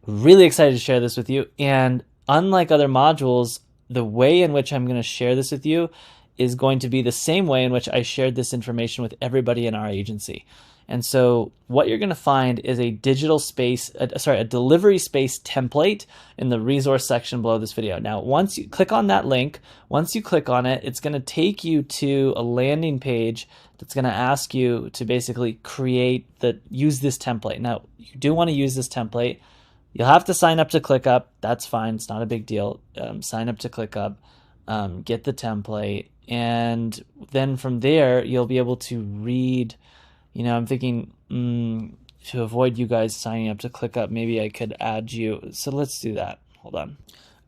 S1: really excited to share this with you. And unlike other modules, the way in which I'm going to share this with you is going to be the same way in which I shared this information with everybody in our agency. And so what you're going to find is a a delivery space template in the resource section below this video. Now, once you click on that link, once you click on it, it's going to take you to a landing page that's going to ask you to basically use this template. Now, you do want to use this template. You'll have to sign up to ClickUp. That's fine. It's not a big deal. Sign up to ClickUp, get the template, and then from there, you'll be able to read. I'm thinking to avoid you guys signing up to ClickUp, maybe I could add you. So let's do that. Hold on.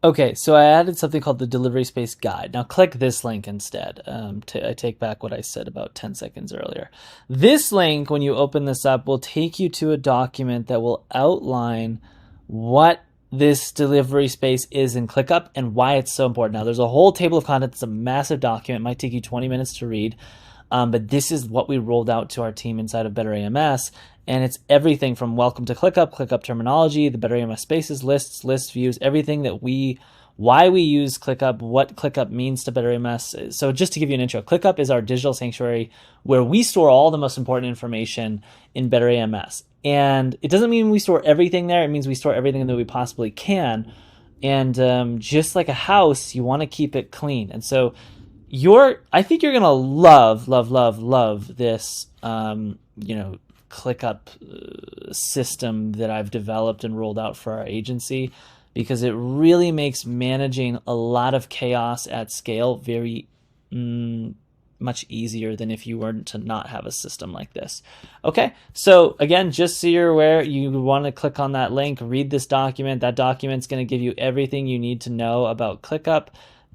S1: Okay, so I added something called the Delivery Space Guide. Now click this link instead. I take back what I said about 10 seconds earlier. This link, when you open this up, will take you to a document that will outline what this delivery space is in ClickUp and why it's so important. Now, there's a whole table of contents. It's a massive document. It might take you 20 minutes to read. But this is what we rolled out to our team inside of Better AMS, and it's everything from welcome to ClickUp terminology, the Better AMS spaces, lists, list views, everything why we use ClickUp, what ClickUp means to Better AMS. So just to give you an intro, ClickUp is our digital sanctuary where we store all the most important information in Better AMS. And it doesn't mean we store everything there. It means we store everything that we possibly can. And just like a house, you want to keep it clean. And so I think you're gonna love this, ClickUp system that I've developed and rolled out for our agency, because it really makes managing a lot of chaos at scale very much easier than if you were to not have a system like this. Okay, so again, just so you're aware, you want to click on that link, read this document. That document's going to give you everything you need to know about ClickUp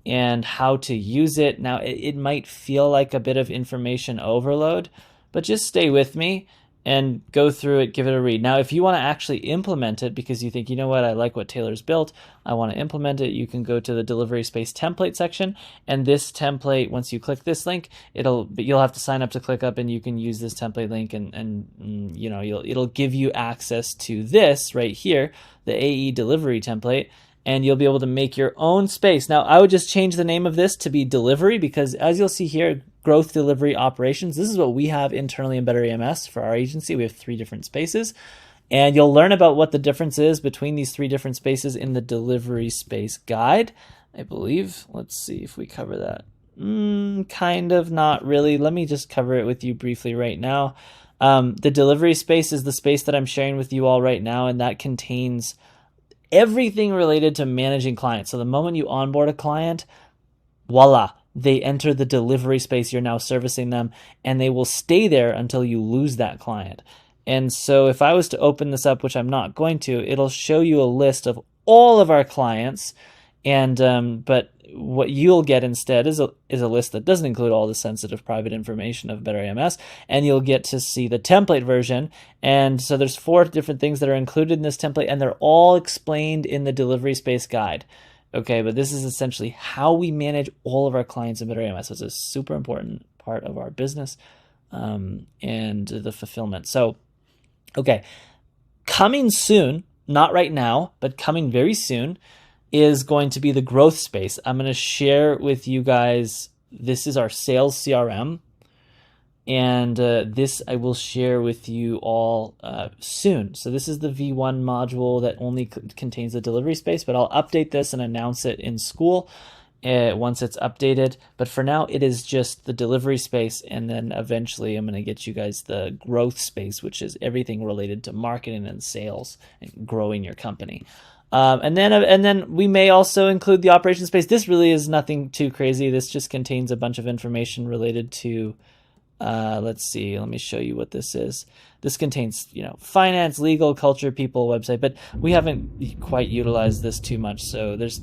S1: and how to use it. Now, it might feel like a bit of information overload, but just stay with me and go through it, give it a read. Now, if you want to actually implement it because you think, you know what, I like what Taylor's built, I want to implement it, you can go to the delivery space template section. And this template, once you click this link, you'll have to sign up to ClickUp, and you can use this template link, and you know, it'll give you access to this right here, the AE delivery template, and you'll be able to make your own space. Now, I would just change the name of this to be delivery, because as you'll see here, growth delivery operations, this is what we have internally in Better AMS for our agency. We have 3 different spaces, and you'll learn about what the difference is between these 3 different spaces in the delivery space guide, I believe. Let's see if we cover that. Kind of, not really. Let me just cover it with you briefly right now. The delivery space is the space that I'm sharing with you all right now, and that contains everything related to managing clients. So the moment you onboard a client, voila, they enter the delivery space. You're now servicing them, and they will stay there until you lose that client. And so if I was to open this up, which I'm not going to, it'll show you a list of all of our clients. And but what you'll get instead is a list that doesn't include all the sensitive private information of Better AMS, and you'll get to see the template version. And so there's 4 different things that are included in this template, and they're all explained in the delivery space guide. Okay, but this is essentially how we manage all of our clients in Better AMS. It's a super important part of our business and the fulfillment. So, okay, coming soon, not right now, but coming very soon, is going to be the growth space. I'm going to share with you guys, this is our sales CRM. And this I will share with you all soon. So this is the V1 module that only contains the delivery space, but I'll update this and announce it in school once it's updated. But for now, it is just the delivery space, and then eventually I'm going to get you guys the growth space, which is everything related to marketing and sales and growing your company. And then we may also include the operations space. This really is nothing too crazy. This just contains a bunch of information related to let's see, let me show you what this is. This contains, you know, finance, legal, culture, people, website, but we haven't quite utilized this too much. So there's,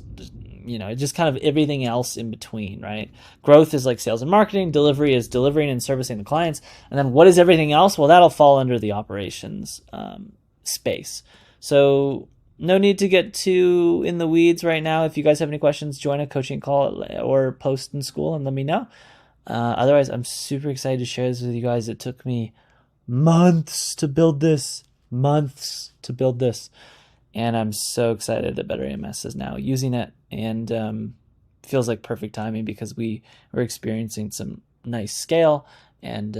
S1: you know, just kind of everything else in between, right? Growth is like sales and marketing. Delivery is delivering and servicing the clients. And then what is everything else? Well, that'll fall under the operations space. So no need to get too in the weeds right now. If you guys have any questions, join a coaching call or post in school and let me know. Otherwise, I'm super excited to share this with you guys. It took me months to build this, and I'm so excited that Better AMS is now using it, and feels like perfect timing because we were experiencing some nice scale, and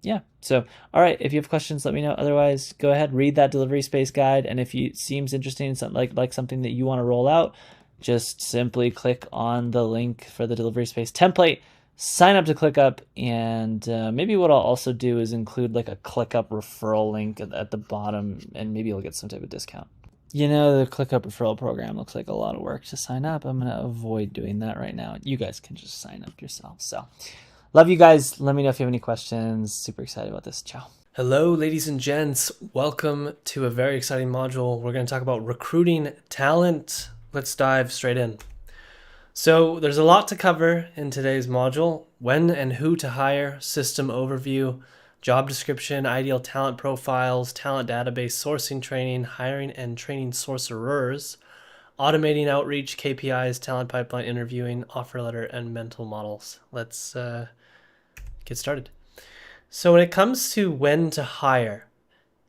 S1: yeah. So, all right, if you have questions, let me know. Otherwise, go ahead, read that delivery space guide, and if it seems interesting, something like something that you want to roll out, just simply click on the link for the delivery space template. Sign up to ClickUp, and maybe what I'll also do is include like a ClickUp referral link at the bottom, and maybe you'll get some type of discount. You know, the ClickUp referral program looks like a lot of work to sign up. I'm going to avoid doing that right now. You guys can just sign up yourselves. So, love you guys. Let me know if you have any questions. Super excited about this. Ciao.
S2: Hello, ladies and gents. Welcome to a very exciting module. We're going to talk about recruiting talent. Let's dive straight in. So there's a lot to cover in today's module: when and who to hire, system overview, job description, ideal talent profiles, talent database sourcing training, hiring and training sorcerers, automating outreach, KPIs, talent pipeline interviewing, offer letter, and mental models. Let's get started. So when it comes to when to hire,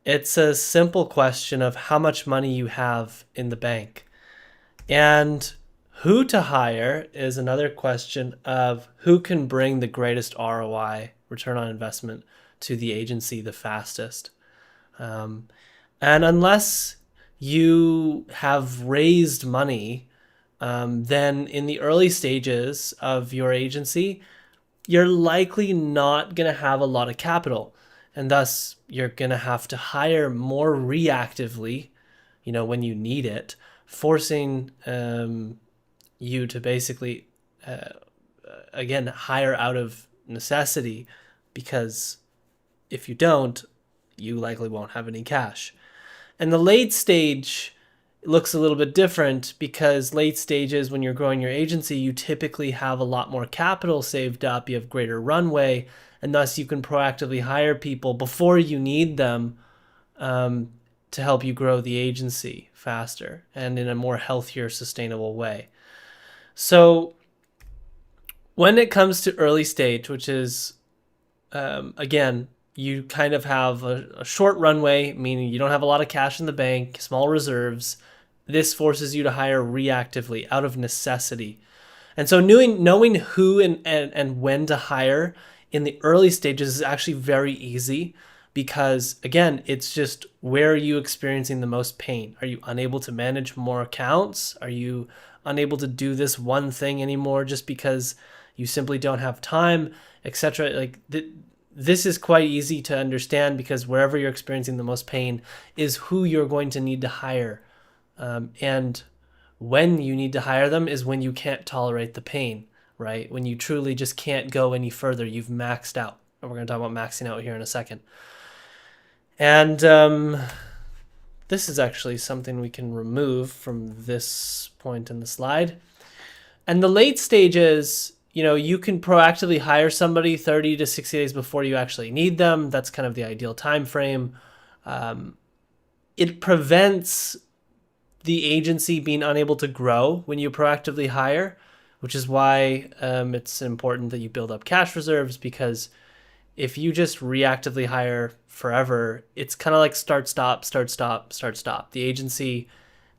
S2: it's a simple question of how much money you have in the bank. And who to hire is another question of who can bring the greatest ROI, return on investment, to the agency the fastest. And unless you have raised money, then in the early stages of your agency, you're likely not going to have a lot of capital. And thus, you're going to have to hire more reactively, you know, when you need it, forcing you to basically, again, hire out of necessity, because if you don't, you likely won't have any cash. And the late stage looks a little bit different because late stages, when you're growing your agency, you typically have a lot more capital saved up, you have greater runway, and thus you can proactively hire people before you need them to help you grow the agency faster and in a more healthier, sustainable way. So when it comes to early stage, which is, again, you kind of have a short runway, meaning you don't have a lot of cash in the bank, small reserves. This forces you to hire reactively out of necessity. And so knowing who and when to hire in the early stages is actually very easy because, again, it's just where are you experiencing the most pain? Are you unable to manage more accounts? Are you unable to do this one thing anymore just because you simply don't have time, etc.? Like this is quite easy to understand because wherever you're experiencing the most pain is who you're going to need to hire. And when you need to hire them is when you can't tolerate the pain, right? When you truly just can't go any further, you've maxed out. And we're going to talk about maxing out here in a second. And this is actually something we can remove from this point in the slide. And the late stages, you can proactively hire somebody 30 to 60 days before you actually need them. That's kind of the ideal time frame. It prevents the agency being unable to grow when you proactively hire, which is why it's important that you build up cash reserves, because if you just reactively hire forever, it's kind of like start, stop, start, stop, start, stop. The agency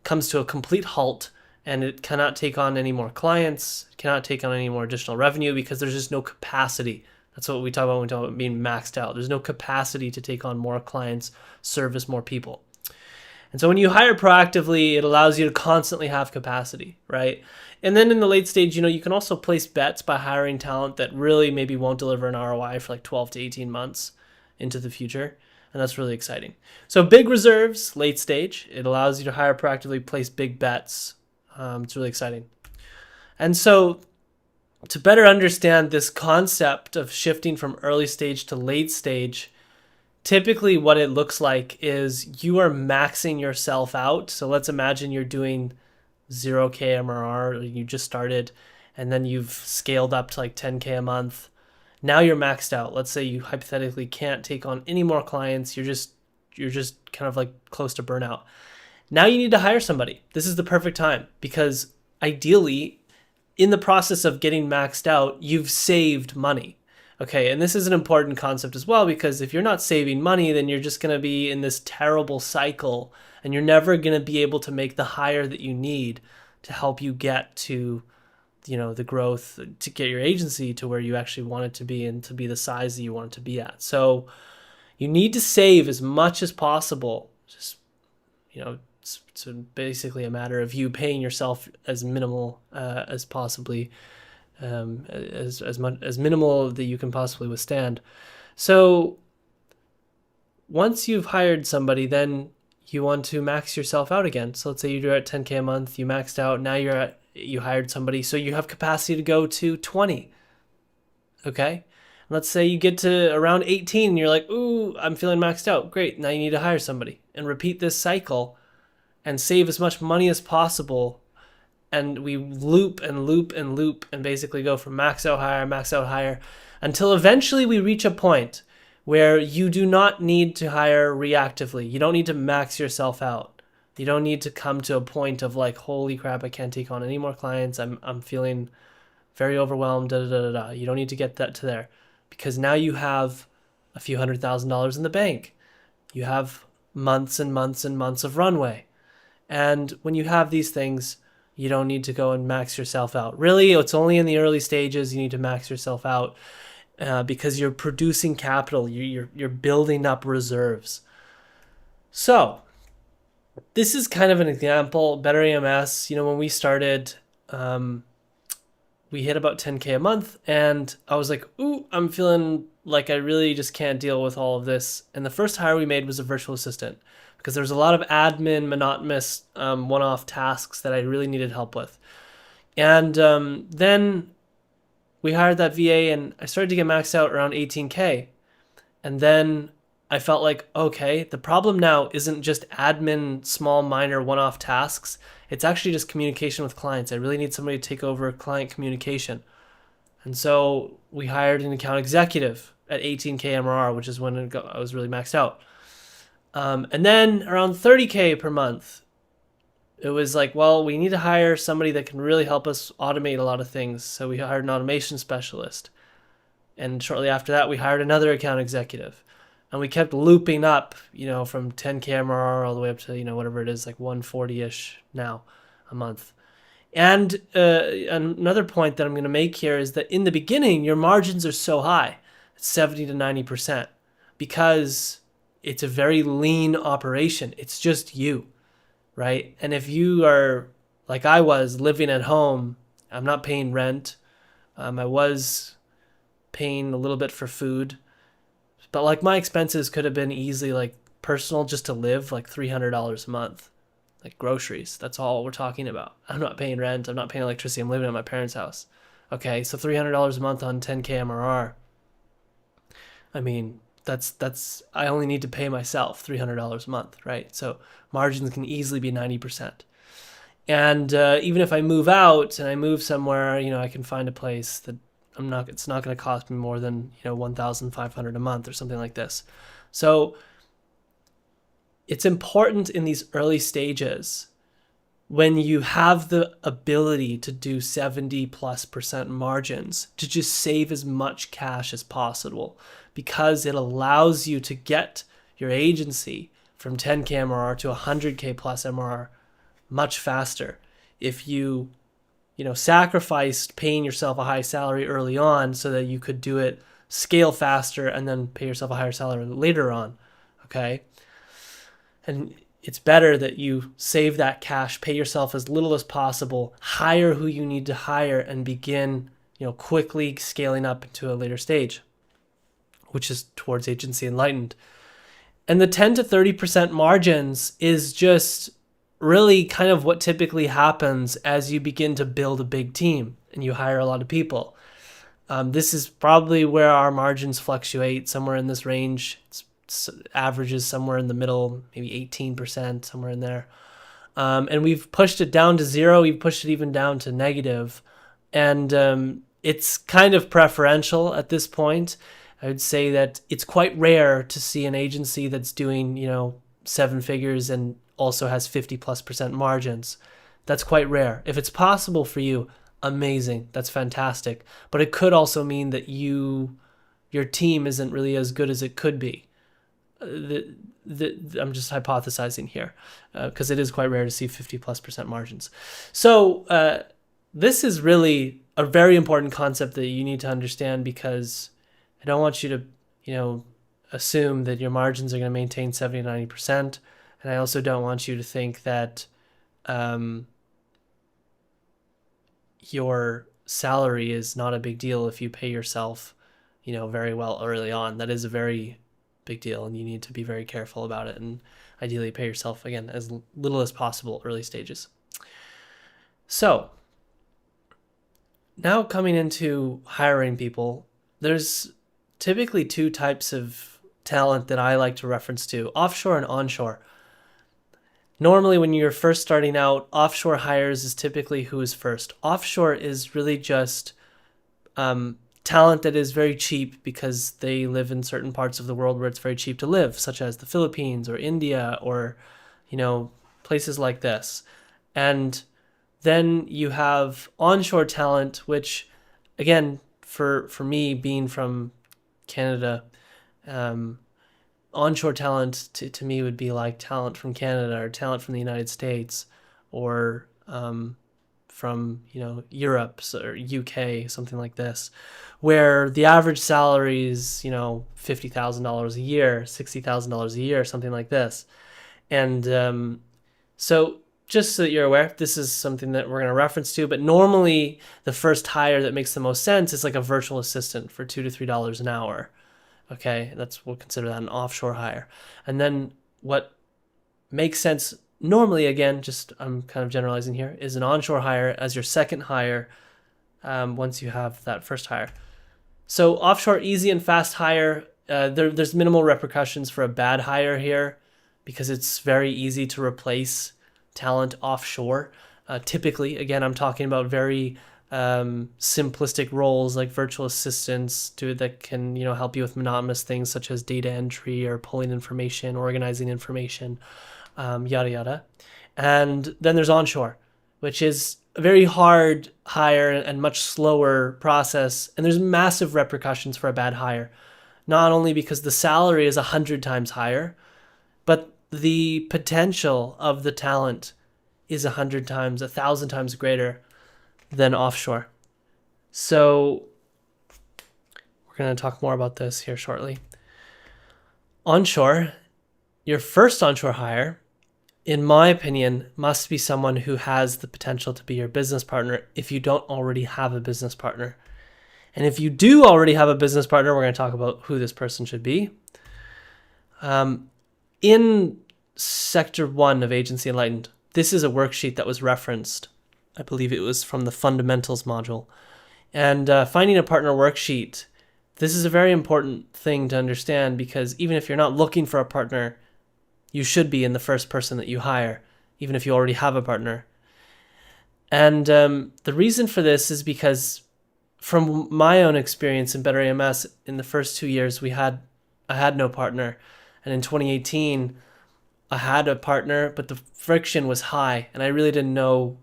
S2: comes to a complete halt and it cannot take on any more clients, cannot take on any more additional revenue because there's just no capacity. That's what we talk about when we talk about being maxed out. There's no capacity to take on more clients, service more people. And so when you hire proactively, it allows you to constantly have capacity, right? And then in the late stage, you can also place bets by hiring talent that really maybe won't deliver an ROI for like 12 to 18 months into the future. And that's really exciting. So big reserves, late stage. It allows you to hire proactively, place big bets. It's really exciting. And so to better understand this concept of shifting from early stage to late stage, typically what it looks like is you are maxing yourself out. So let's imagine you're doing 0K MRR, you just started, and then you've scaled up to like 10K a month. Now you're maxed out. Let's say you hypothetically can't take on any more clients. You're just kind of like close to burnout. Now you need to hire somebody. This is the perfect time because ideally in the process of getting maxed out, you've saved money. Okay, and this is an important concept as well because if you're not saving money, then you're just going to be in this terrible cycle and you're never going to be able to make the hire that you need to help you get to, the growth, to get your agency to where you actually want it to be and to be the size that you want it to be at. So you need to save as much as possible. Just, it's basically a matter of you paying yourself as minimal as possibly as minimal that you can possibly withstand. So once you've hired somebody, then you want to max yourself out again. So let's say you're at 10K a month, you maxed out, now you hired somebody, so you have capacity to go to 20. Okay? Let's say you get to around 18 and you're like, ooh, I'm feeling maxed out. Great, now you need to hire somebody. And repeat this cycle and save as much money as possible. And we loop and loop and loop and basically go from max out higher until eventually we reach a point where you do not need to hire reactively. You don't need to max yourself out. You don't need to come to a point of like, holy crap, I can't take on any more clients. I'm feeling very overwhelmed, You don't need to get that to there because now you have a few $100,000 in the bank. You have months and months and months of runway. And when you have these things, you don't need to go and max yourself out. Really, it's only in the early stages you need to max yourself out because you're producing capital. You're building up reserves. So this is kind of an example. Better AMS, when we started, we hit about 10K a month, and I was like, ooh, I'm feeling like I really just can't deal with all of this. And the first hire we made was a virtual assistant, because there was a lot of admin, monotonous, one-off tasks that I really needed help with. And then we hired that VA, and I started to get maxed out around 18K. And then I felt like, okay, the problem now isn't just admin, small, minor, one-off tasks. It's actually just communication with clients. I really need somebody to take over client communication. And so we hired an account executive at 18K MRR, which is when I was really maxed out. And then around 30K per month, it was like, well, we need to hire somebody that can really help us automate a lot of things. So we hired an automation specialist. And shortly after that, we hired another account executive. And we kept looping up, from 10K MRR all the way up to, whatever it is, like 140-ish now a month. And another point that I'm going to make here is that in the beginning, your margins are so high, it's 70 to 90%, because it's a very lean operation. It's just you, right? And if you are, like I was, living at home, I'm not paying rent. I was paying a little bit for food, but like my expenses could have been easily like personal just to live, like $300 a month. Like groceries, that's all we're talking about. I'm not paying rent, I'm not paying electricity, I'm living at my parents' house. Okay, so $300 a month on 10K MRR. I mean, that's I only need to pay myself $300 a month, right? So margins can easily be 90%. And even if I move out and I move somewhere, I can find a place that it's not going to cost me more than, $1,500 a month or something like this. So it's important in these early stages when you have the ability to do 70+% margins to just save as much cash as possible, because it allows you to get your agency from 10K MRR to 100K plus MRR much faster. If you, sacrificed paying yourself a high salary early on so that you could do it, scale faster, and then pay yourself a higher salary later on, okay? And it's better that you save that cash, pay yourself as little as possible, hire who you need to hire, and begin, quickly scaling up into a later stage, which is towards agency enlightened. And the 10 to 30% margins is just really kind of what typically happens as you begin to build a big team and you hire a lot of people. This is probably where our margins fluctuate, somewhere in this range. It's averages somewhere in the middle, maybe 18%, somewhere in there. And we've pushed it down to zero. We've pushed it even down to negative. And it's kind of preferential at this point. I would say that it's quite rare to see an agency that's doing, 7 figures and also has 50+% margins. That's quite rare. If it's possible for you, amazing. That's fantastic. But it could also mean that your team isn't really as good as it could be. I'm just hypothesizing here because it is quite rare to see 50+% margins. So this is really a very important concept that you need to understand, because I don't want you to, assume that your margins are going to maintain 70 to 90%. And I also don't want you to think that your salary is not a big deal if you pay yourself, very well early on. That is a very big deal, and you need to be very careful about it, and ideally pay yourself, again, as little as possible early stages. So now coming into hiring people, there's typically 2 types of talent that I like to reference to: offshore and onshore. Normally, when you're first starting out, offshore hires is typically who is first. Offshore is really just talent that is very cheap because they live in certain parts of the world where it's very cheap to live, such as the Philippines or India or, places like this. And then you have onshore talent, which, again, for me, being from Canada, onshore talent to me would be like talent from Canada or talent from the United States or from Europe or UK, something like this, where the average salary is $50,000 a year, $60,000 a year, something like this. And so just so that you're aware, this is something that we're going to reference to, but normally the first hire that makes the most sense is like a virtual assistant for $2 to $3 an hour. Okay, we'll consider that an offshore hire. And then what makes sense normally, again, just I'm kind of generalizing here, is an onshore hire as your second hire once you have that first hire. So offshore, easy and fast hire. there's minimal repercussions for a bad hire here because it's very easy to replace talent offshore. Typically, again, I'm talking about very simplistic roles like virtual assistants that can help you with monotonous things such as data entry or pulling information, organizing information, yada yada. And then there's onshore, which is a very hard hire and much slower process, and there's massive repercussions for a bad hire. Not only because the salary is 100 times higher, but the potential of the talent is 100 times, 1,000 times greater than offshore. So we're going to talk more about this here shortly. Onshore, your first onshore hire, in my opinion, must be someone who has the potential to be your business partner if you don't already have a business partner. And if you do already have a business partner, we're going to talk about who this person should be. In Sector 1 of Agency Enlightened, this is a worksheet that was referenced. I believe it was from the Fundamentals module. And finding a partner worksheet, this is a very important thing to understand because even if you're not looking for a partner, you should be in the first person that you hire, even if you already have a partner. And the reason for this is because from my own experience in Better AMS, in the first 2 years, I had no partner. And in 2018, I had a partner, but the friction was high. And I really didn't know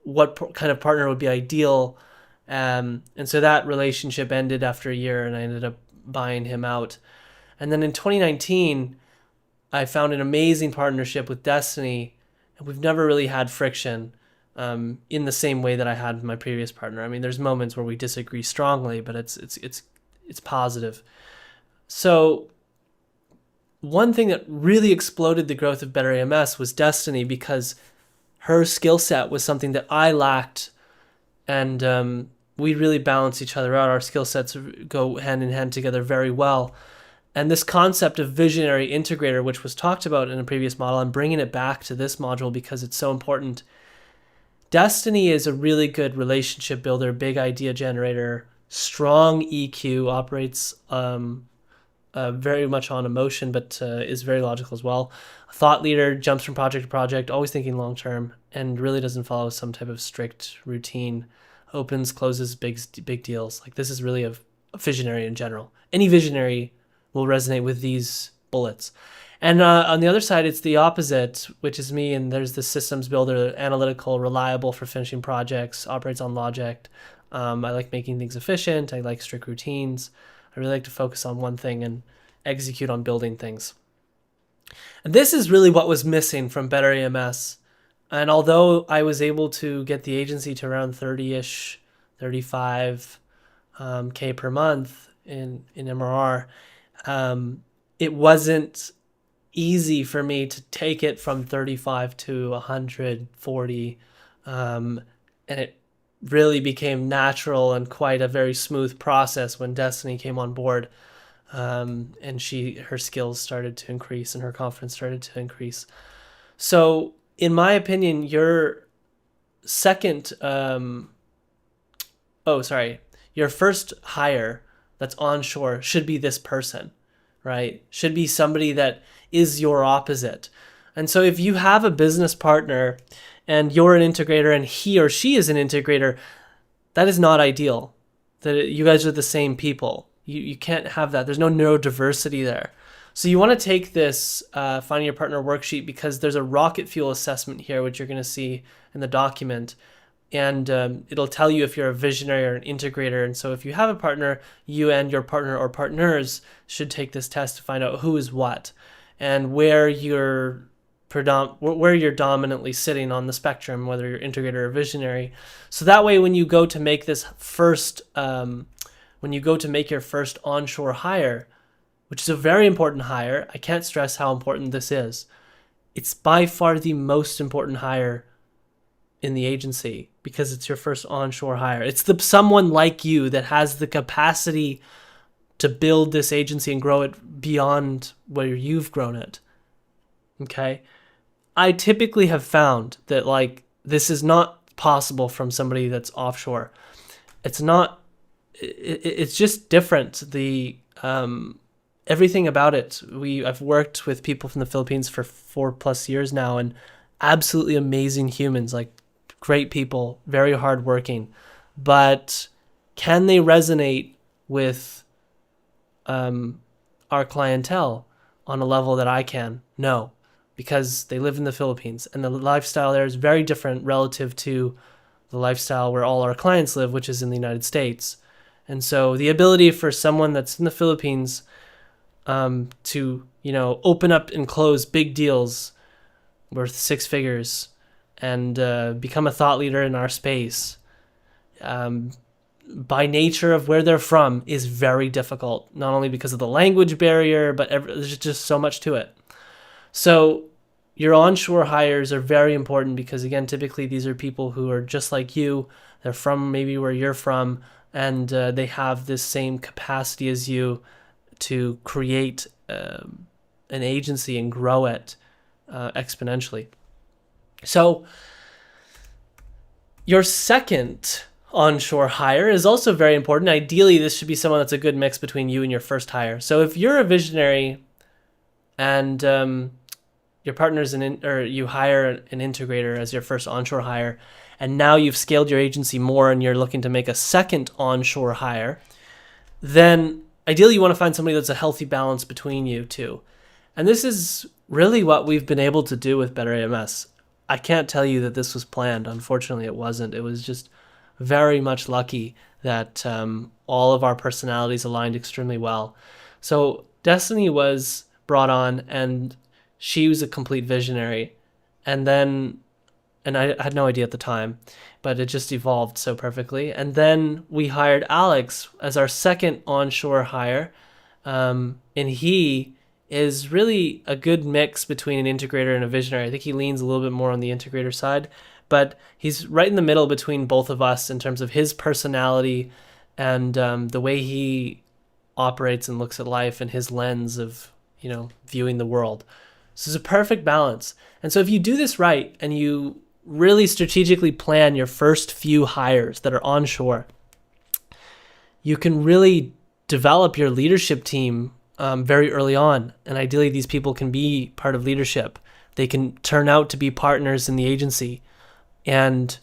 S2: what kind of partner would be ideal. And so that relationship ended after a year and I ended up buying him out. And then in 2019, I found an amazing partnership with Destiny, and we've never really had friction in the same way that I had with my previous partner. I mean, there's moments where we disagree strongly, but it's positive. So one thing that really exploded the growth of Better AMS was Destiny, because her skill set was something that I lacked, and we really balance each other out. Our skill sets go hand in hand together very well. And this concept of visionary integrator, which was talked about in a previous model, I'm bringing it back to this module because it's so important. Destiny is a really good relationship builder, big idea generator, strong EQ, operates very much on emotion, but is very logical as well. A thought leader, jumps from project to project, always thinking long term, and really doesn't follow some type of strict routine. Opens, closes big deals. Like, this is really a visionary in general. Any visionary will resonate with these bullets. And on the other side, it's the opposite, which is me. And there's the systems builder, analytical, reliable for finishing projects, operates on logic. I like making things efficient. I like strict routines. I really like to focus on one thing and execute on building things. And this is really what was missing from Better AMS. And although I was able to get the agency to around 30-ish, 35 K per month in MRR, it wasn't easy for me to take it from 35 to 140. And it really became natural and quite a very smooth process when Destiny came on board. And her skills started to increase and her confidence started to increase. So in my opinion, your your first hire that's onshore should be this person, right? Should be somebody that is your opposite. And so if you have a business partner and you're an integrator and he or she is an integrator, that is not ideal. That you guys are the same people. You can't have that. There's no neurodiversity there. So you want to take this Finding Your Partner worksheet, because there's a rocket fuel assessment here, which you're going to see in the document. And it'll tell you if you're a visionary or an integrator. And so if you have a partner, you and your partner or partners should take this test to find out who is what and where you're dominantly sitting on the spectrum, whether you're integrator or visionary. So that way, when you go to make this first, when you go to make your first onshore hire, which is a very important hire, I can't stress how important this is. It's by far the most important hire in the agency because it's your first onshore hire. It's someone like you that has the capacity to build this agency and grow it beyond where you've grown it. Okay? I typically have found that this is not possible from somebody that's offshore. It's just different. everything about it. I've worked with people from the Philippines for 4+ years now, and absolutely amazing humans, like great people, very hardworking. But can they resonate with our clientele on a level that I can? No, because they live in the Philippines, and the lifestyle there is very different relative to the lifestyle where all our clients live, which is in the United States. And so the ability for someone that's in the Philippines to, open up and close big deals worth 6 figures and become a thought leader in our space, by nature of where they're from, is very difficult, not only because of the language barrier, but there's just so much to it. So your onshore hires are very important because, again, typically these are people who are just like you. They're from maybe where you're from, and they have this same capacity as you to create an agency and grow it exponentially. So your second onshore hire is also very important. Ideally, this should be someone that's a good mix between you and your first hire. So if you're a visionary and your partner's or you hire an integrator as your first onshore hire, and now you've scaled your agency more and you're looking to make a second onshore hire, then ideally you want to find somebody that's a healthy balance between you two. And this is really what we've been able to do with Better AMS. I can't tell you that this was planned. Unfortunately, it wasn't. It was just very much lucky that all of our personalities aligned extremely well. So Destiny was brought on, and she was a complete visionary. And I had no idea at the time, but it just evolved so perfectly. And then we hired Alex as our second onshore hire. And he is really a good mix between an integrator and a visionary. I think he leans a little bit more on the integrator side, but he's right in the middle between both of us in terms of his personality and the way he operates and looks at life and his lens of, viewing the world. So it's a perfect balance. And so if you do this right and you really strategically plan your first few hires that are onshore, you can really develop your leadership team very early on. And ideally, these people can be part of leadership. They can turn out to be partners in the agency. And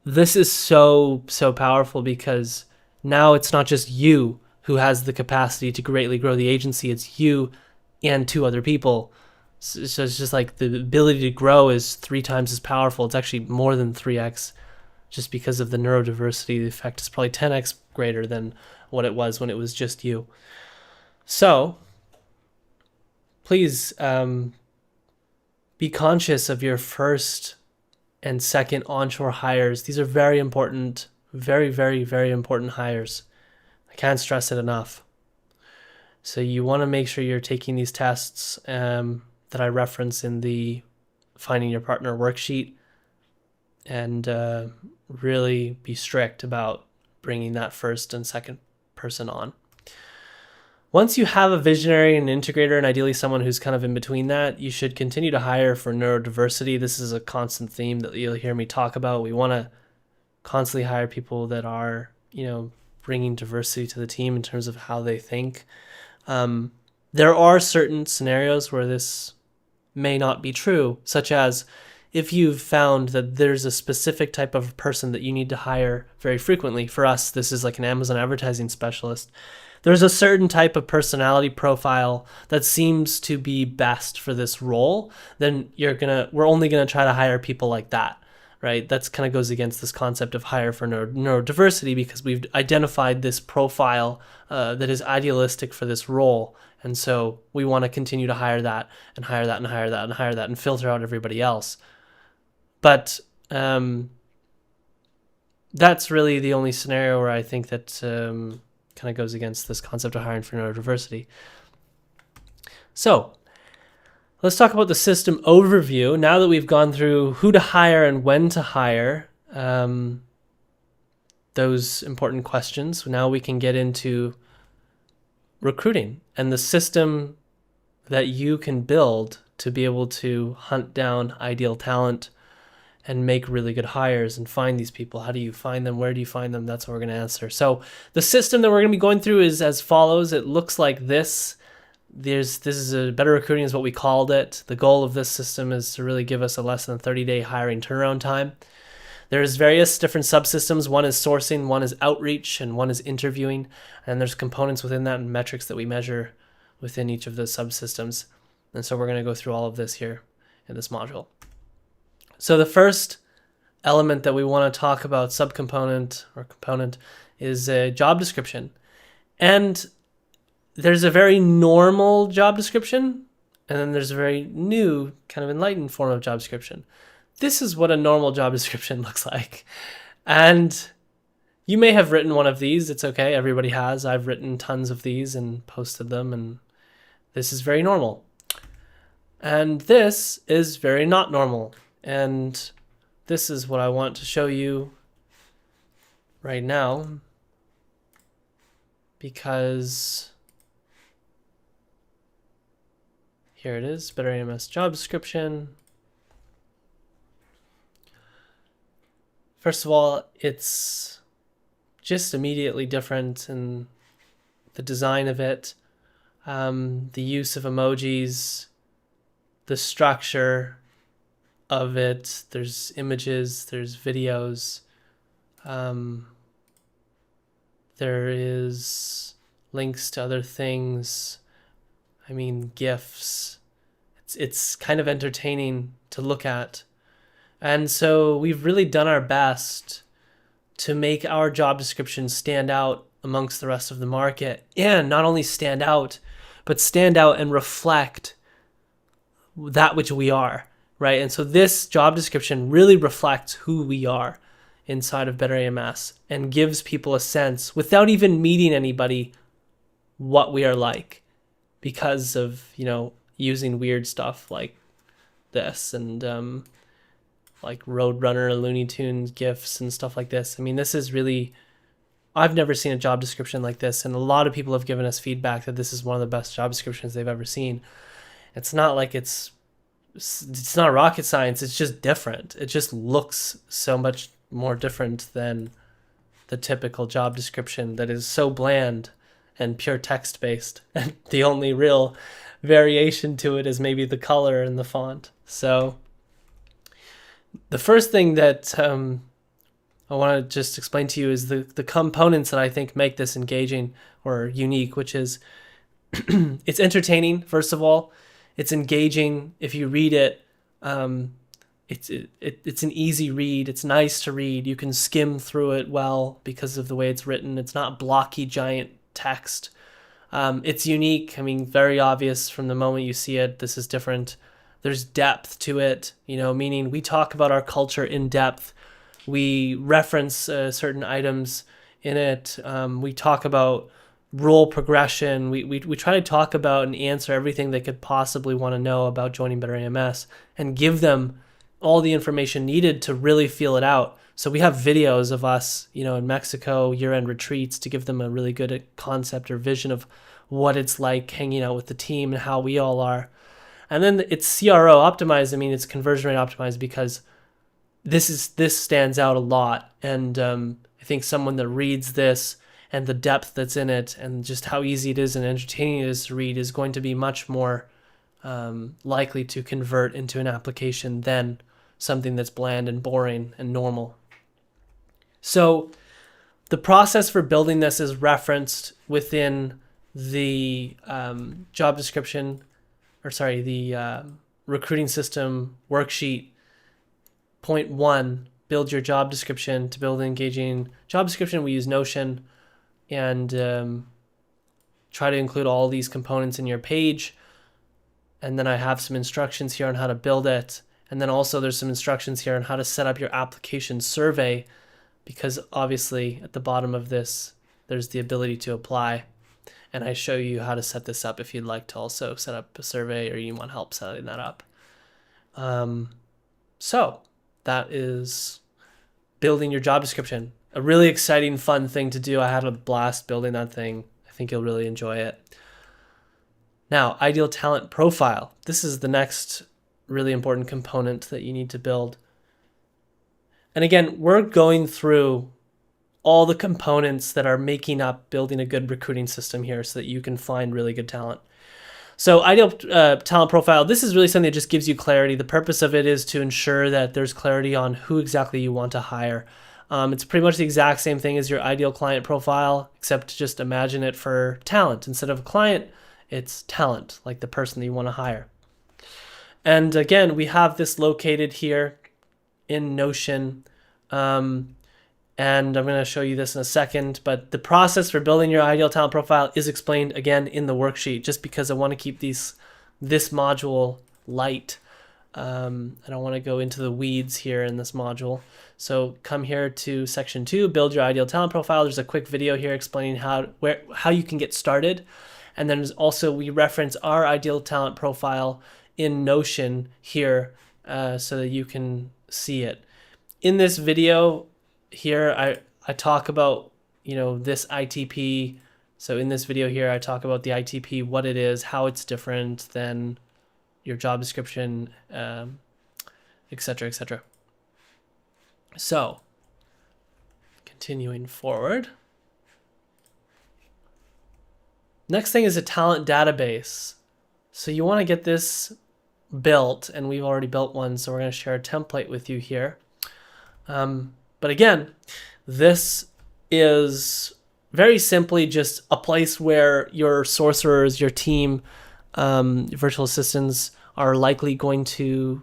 S2: this is so, so powerful because now it's not just you who has the capacity to greatly grow the agency. It's you and 2 other people. So it's just like the ability to grow is 3 times as powerful. It's actually more than 3x just because of the neurodiversity. The effect is probably 10x greater than what it was when it was just you. So please be conscious of your first and second onshore hires. These are very important, very, very, very important hires. I can't stress it enough. So you want to make sure you're taking these tests that I reference in the Finding Your Partner worksheet, and really be strict about bringing that first and second person on. Once you have a visionary and integrator, and ideally someone who's kind of in between that, you should continue to hire for neurodiversity. This is a constant theme that you'll hear me talk about. We want to constantly hire people that are, bringing diversity to the team in terms of how they think. There are certain scenarios where this may not be true, such as if you've found that there's a specific type of person that you need to hire very frequently. For us, this is like an Amazon advertising specialist. There's a certain type of personality profile that seems to be best for this role, then we're only gonna try to hire people like that, right? That's kind of goes against this concept of hire for neurodiversity, because we've identified this profile that is idealistic for this role. And so we want to continue to hire that and hire that and hire that and hire that and filter out everybody else. But that's really the only scenario where I think that kind of goes against this concept of hiring for neurodiversity. So let's talk about the system overview. Now that we've gone through who to hire and when to hire, those important questions, now we can get into recruiting and the system that you can build to be able to hunt down ideal talent and make really good hires and find these people. How do you find them? Where do you find them? That's what we're going to answer. So the system that we're going to be going through is as follows. It looks like this. This is a better recruiting is what we called it. The goal of this system is to really give us a less than 30-day hiring turnaround time. There's various different subsystems. One is sourcing, one is outreach, and one is interviewing. And there's components within that and metrics that we measure within each of the subsystems. And so we're going to go through all of this here in this module. So the first element that we want to talk about, subcomponent or component, is a job description. And there's a very normal job description, and then there's a very new, kind of enlightened form of job description. This is what a normal job description looks like. And you may have written one of these. It's okay. Everybody has. I've written tons of these and posted them, and this is very normal. And this is very not normal. And this is what I want to show you right now, because here it is, Better AMS job description. First of all, it's just immediately different in the design of it, the use of emojis, the structure of it. There's images, there's videos, there is links to other things. I mean, GIFs. It's kind of entertaining to look at. And so we've really done our best to make our job description stand out amongst the rest of the market, and not only stand out, but stand out and reflect that which we are, right? And so this job description really reflects who we are inside of Better AMS and gives people a sense, without even meeting anybody, what we are like, because of, using weird stuff like this and like Roadrunner, Looney Tunes, GIFs and stuff like this. I mean, this is really, I've never seen a job description like this, and a lot of people have given us feedback that this is one of the best job descriptions they've ever seen. It's not like it's not rocket science. It's just different. It just looks so much more different than the typical job description that is so bland and pure text based. And the only real variation to it is maybe the color and the font. So the first thing that I want to just explain to you is the components that I think make this engaging or unique, which is it's entertaining, first of all. It's engaging. If you read it, it's an easy read. It's nice to read. You can skim through it well because of the way it's written. It's not blocky, giant text. It's unique. I mean, very obvious from the moment you see it. This is different. There's depth to it, meaning we talk about our culture in depth. We reference certain items in it. We talk about role progression. We try to talk about and answer everything they could possibly want to know about joining Better AMS and give them all the information needed to really feel it out. So we have videos of us, in Mexico, year-end retreats, to give them a really good concept or vision of what it's like hanging out with the team and how we all are. And then it's CRO optimized. I mean, it's conversion rate optimized because this stands out a lot. And I think someone that reads this and the depth that's in it and just how easy it is and entertaining it is to read is going to be much more likely to convert into an application than something that's bland and boring and normal. So the process for building this is referenced within the job description, the recruiting system worksheet. Point 1, build your job description. To build an engaging job description, we use Notion and try to include all these components in your page. And then I have some instructions here on how to build it. And then also there's some instructions here on how to set up your application survey, because obviously at the bottom of this, there's the ability to apply. And I show you how to set this up if you'd like to also set up a survey or you want help setting that up. So that is building your job description. A really exciting, fun thing to do. I had a blast building that thing. I think you'll really enjoy it. Now, ideal talent profile. This is the next really important component that you need to build. And again, we're going through all the components that are making up building a good recruiting system here so that you can find really good talent. So ideal talent profile, this is really something that just gives you clarity. The purpose of it is to ensure that there's clarity on who exactly you want to hire. It's pretty much the exact same thing as your ideal client profile, except just imagine it for talent. Instead of a client, it's talent, like the person that you want to hire. And again, we have this located here in Notion. And I'm going to show you this in a second, but the process for building your ideal talent profile is explained again in the worksheet, just because I want to keep this module light. I don't want to go into the weeds here in this module. So come here to section 2, build your ideal talent profile. There's a quick video here explaining how you can get started. And then also we reference our ideal talent profile in Notion here so that you can see it. In this video here, I talk about, this ITP. So in this video here, I talk about the ITP, what it is, how it's different than your job description, et cetera, et cetera. So continuing forward. Next thing is a talent database. So you want to get this built, and we've already built one, so we're going to share a template with you here. But again, this is very simply just a place where your sorcerers, your team, your virtual assistants are likely going to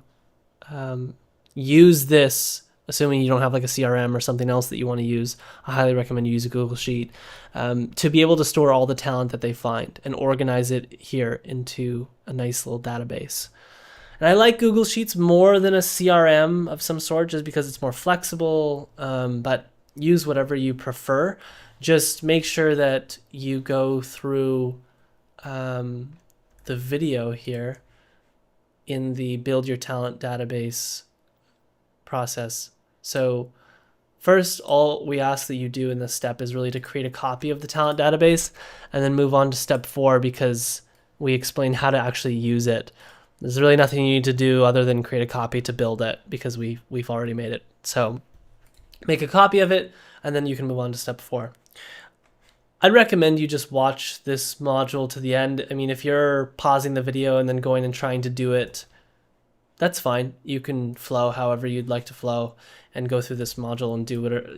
S2: use this, assuming you don't have like a CRM or something else that you want to use. I highly recommend you use a Google Sheet to be able to store all the talent that they find and organize it here into a nice little database. And I like Google Sheets more than a CRM of some sort, just because it's more flexible, but use whatever you prefer. Just make sure that you go through the video here in the Build Your Talent Database process. So first, all we ask that you do in this step is really to create a copy of the talent database and then move on to step 4, because we explain how to actually use it. There's really nothing you need to do other than create a copy to build it, because we've already made it. So make a copy of it, and then you can move on to step 4. I'd recommend you just watch this module to the end. I mean, if you're pausing the video and then going and trying to do it, that's fine. You can flow however you'd like to flow and go through this module and do whatever,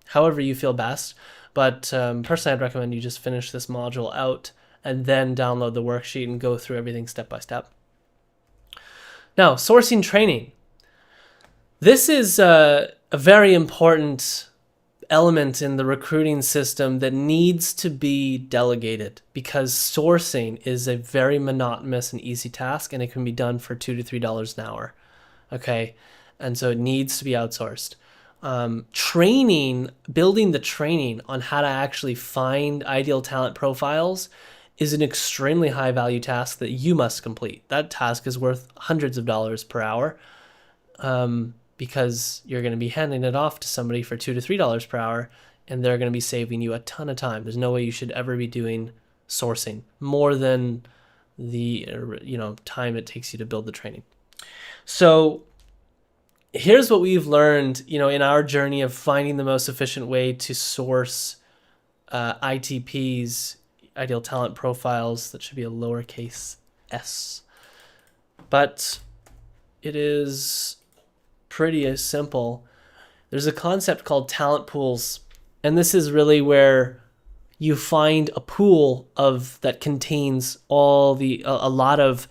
S2: however you feel best. But personally, I'd recommend you just finish this module out and then download the worksheet and go through everything step by step. Now, sourcing training. This is a very important element in the recruiting system that needs to be delegated, because sourcing is a very monotonous and easy task, and it can be done for $2 to $3 an hour. Okay, and so it needs to be outsourced. Training, building the training on how to actually find ideal talent profiles is an extremely high value task that you must complete. That task is worth hundreds of dollars per hour, because you're going to be handing it off to somebody for $2 to $3 per hour, and they're going to be saving you a ton of time. There's no way you should ever be doing sourcing more than the time it takes you to build the training. So here's what we've learned, in our journey of finding the most efficient way to source ITPs, ideal talent profiles. That should be a lowercase s. But it is pretty simple. There's a concept called talent pools, and this is really where you find a pool that contains a lot of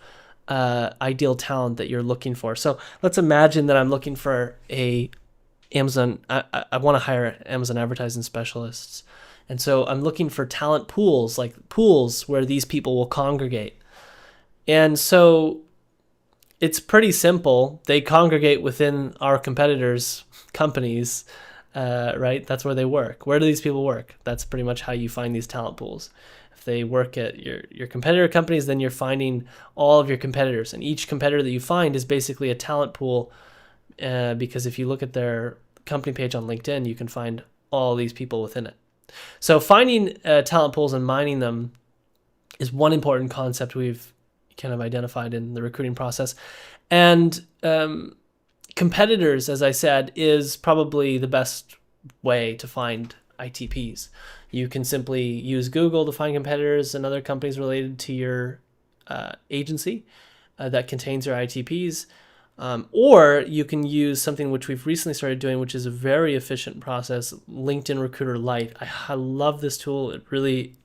S2: ideal talent that you're looking for. So let's imagine that I'm looking for I want to hire Amazon advertising specialists. And so I'm looking for talent pools, like pools where these people will congregate. And so it's pretty simple. They congregate within our competitors' companies, right? That's where they work. Where do these people work? That's pretty much how you find these talent pools. If they work at your competitor companies, then you're finding all of your competitors. And each competitor that you find is basically a talent pool, because if you look at their company page on LinkedIn, you can find all these people within it. So finding talent pools and mining them is one important concept we've kind of identified in the recruiting process. And competitors, as I said, is probably the best way to find ITPs. You can simply use Google to find competitors and other companies related to your agency that contains your ITPs. Or you can use something which we've recently started doing, which is a very efficient process, LinkedIn Recruiter Lite. I love this tool. It really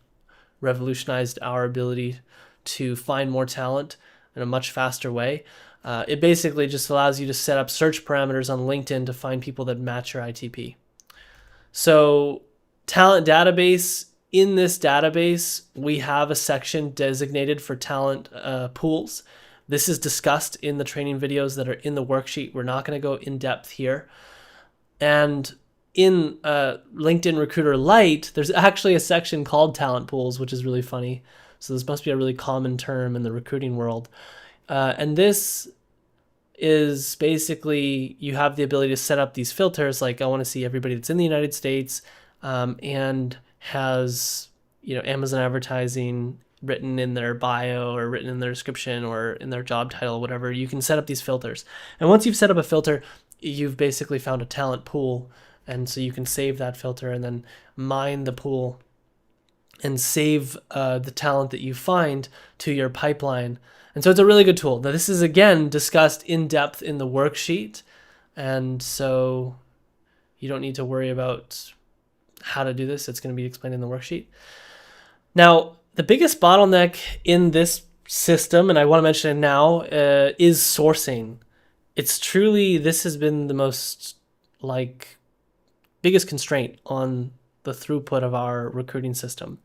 S2: revolutionized our ability to find more talent in a much faster way. It basically just allows you to set up search parameters on LinkedIn to find people that match your ITP. So talent database, in this database, we have a section designated for talent pools. This is discussed in the training videos that are in the worksheet. We're not going to go in depth here. And in LinkedIn Recruiter Lite, there's actually a section called talent pools, which is really funny. So this must be a really common term in the recruiting world. And this is basically, you have the ability to set up these filters. Like, I want to see everybody that's in the United States and has, Amazon advertising written in their bio or written in their description or in their job title, whatever. You can set up these filters. And once you've set up a filter, you've basically found a talent pool. And so you can save that filter and then mine the pool and save the talent that you find to your pipeline. And so it's a really good tool. Now, this is, again, discussed in depth in the worksheet. And so you don't need to worry about how to do this. It's going to be explained in the worksheet. Now, the biggest bottleneck in this system, and I want to mention it now, is sourcing. It's truly, this has been the most, biggest constraint on the throughput of our recruiting system.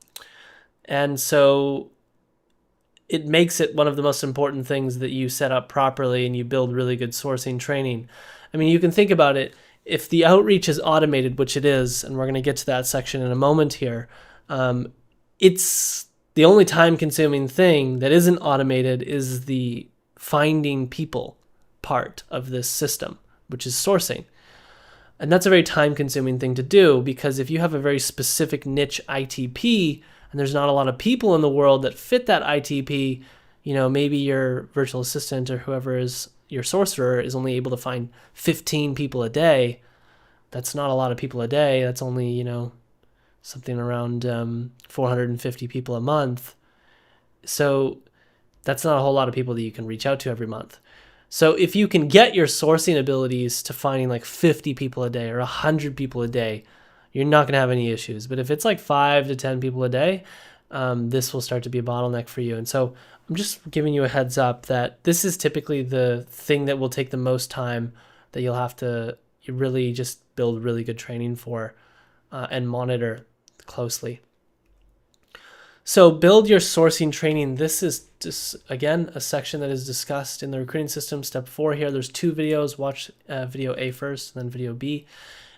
S2: And so it makes it one of the most important things that you set up properly and you build really good sourcing training. I mean, you can think about it. If the outreach is automated, which it is, and we're going to get to that section in a moment here, it's the only time-consuming thing that isn't automated is the finding people part of this system, which is sourcing. And that's a very time-consuming thing to do, because if you have a very specific niche ITP and there's not a lot of people in the world that fit that ITP, maybe your virtual assistant or whoever is your sorcerer is only able to find 15 people a day. That's not a lot of people a day. That's only, something around 450 people a month. So that's not a whole lot of people that you can reach out to every month. So if you can get your sourcing abilities to finding 50 people a day or 100 people a day, you're not going to have any issues. But if it's 5 to 10 people a day, this will start to be a bottleneck for you. And so I'm just giving you a heads up that this is typically the thing that will take the most time, that you'll have to really just build really good training for and monitor closely. So build your sourcing training. This is just, again, a section that is discussed in the recruiting system. Step 4 here, there's 2 videos. Watch video A first, and then video B.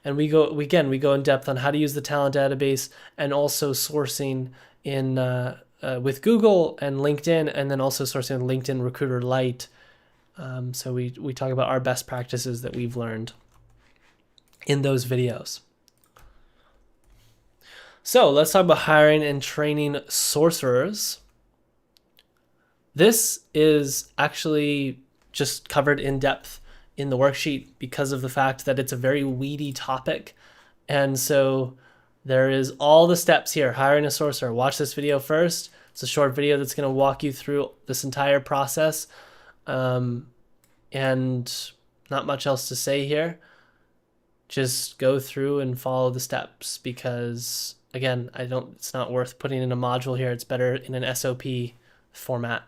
S2: And we go in depth on how to use the talent database and also sourcing in with Google and LinkedIn, and then also sourcing LinkedIn Recruiter Lite. So we talk about our best practices that we've learned in those videos. So let's talk about hiring and training sorcerers. This is actually just covered in depth in the worksheet because of the fact that it's a very weedy topic. And so there is all the steps here. Hiring a sorcerer. Watch this video first. It's a short video that's going to walk you through this entire process. And not much else to say here. Just go through and follow the steps, because again, it's not worth putting in a module here. It's better in an SOP format.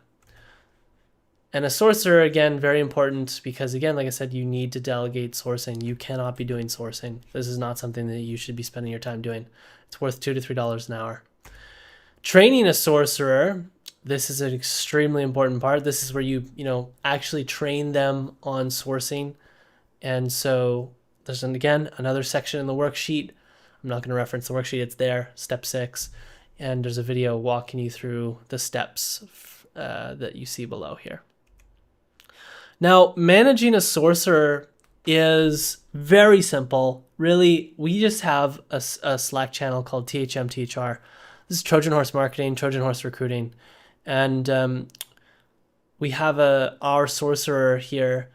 S2: And a sorcerer, again, very important, because again, like I said, you need to delegate sourcing. You cannot be doing sourcing. This is not something that you should be spending your time doing. It's worth $2 to $3 an hour. Training a sorcerer, this is an extremely important part. This is where you actually train them on sourcing. And so there's, again, another section in the worksheet. I'm not going to reference the worksheet. It's there, step 6. And there's a video walking you through the steps that you see below here. Now, managing a sorcerer is very simple. Really, we just have a Slack channel called THMTHR. This is Trojan Horse Marketing, Trojan Horse Recruiting. And we have our sorcerer here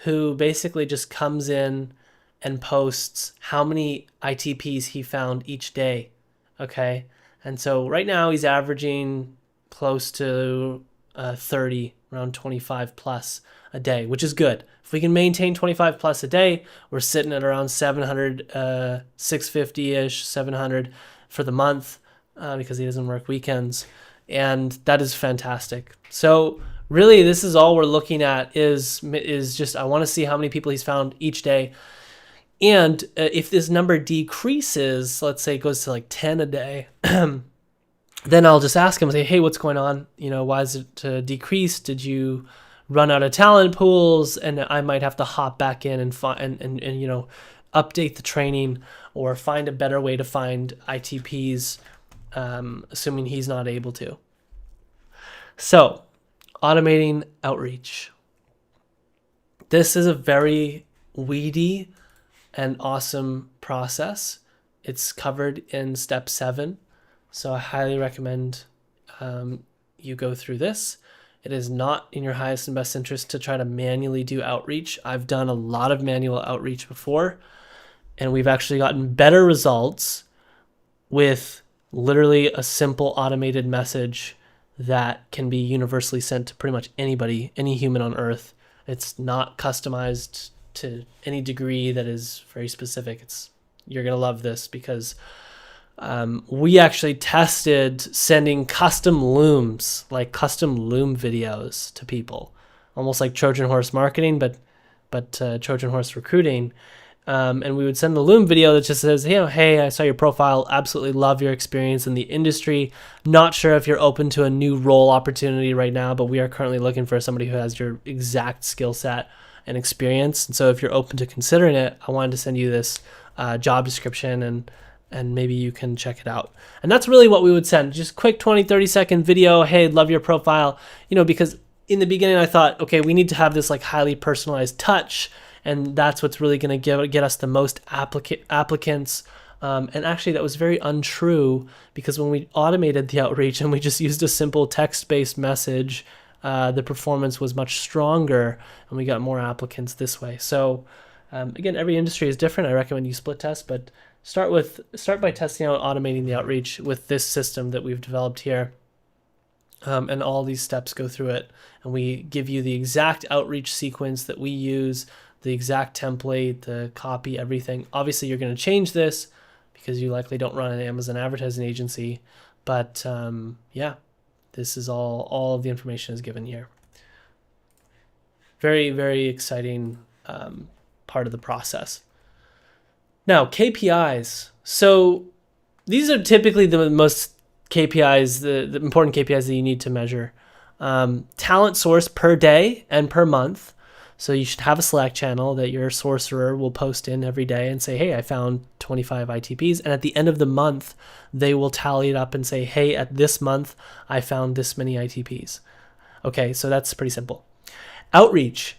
S2: who basically just comes in and posts how many ITPs he found each day. Okay. And so right now he's averaging close to 30, around 25 plus a day, which is good. If we can maintain 25 plus a day, we're sitting at around 700, 650-ish, 700 for the month because he doesn't work weekends. And that is fantastic. So really, this is all we're looking at is just, I want to see how many people he's found each day. And if this number decreases, let's say it goes to like 10 a day, then I'll just ask him, say, hey, what's going on? Why is it decreased? Did you run out of talent pools? And I might have to hop back in and update the training or find a better way to find ITPs, assuming he's not able to. So, automating outreach. This is a very weedy and awesome process. It's covered in step 7. So I highly recommend you go through this. It is not in your highest and best interest to try to manually do outreach. I've done a lot of manual outreach before, and we've actually gotten better results with literally a simple automated message that can be universally sent to pretty much anybody, any human on earth. It's not customized to any degree that is very specific. You're going to love this because we actually tested sending custom looms, like custom loom videos to people, almost like Trojan horse marketing, but Trojan horse recruiting. And we would send the loom video that just says, hey, I saw your profile, absolutely love your experience in the industry. Not sure if you're open to a new role opportunity right now, but we are currently looking for somebody who has your exact skill set and experience. And so if you're open to considering it, I wanted to send you this job description and maybe you can check it out. And that's really what we would send. Just quick 20-30 second video. Hey, love your profile. Because in the beginning I thought, okay, we need to have this like highly personalized touch, and that's what's really going to get us the most applicants. And actually that was very untrue, because when we automated the outreach and we just used a simple text-based message, the performance was much stronger and we got more applicants this way. So again, every industry is different. I recommend you split test, but start by testing out automating the outreach with this system that we've developed here. And all these steps go through it, and we give you the exact outreach sequence that we use, the exact template, the copy, everything. Obviously you're going to change this because you likely don't run an Amazon advertising agency, but yeah, this is all of the information is given here. Very, very exciting part of the process. Now, KPIs. So these are typically the most KPIs, the important KPIs that you need to measure. Talent source per day and per month. So you should have a Slack channel that your sourcerer will post in every day and say, hey, I found 25 ITPs. And at the end of the month, they will tally it up and say, hey, at this month, I found this many ITPs. Okay, so that's pretty simple. Outreach.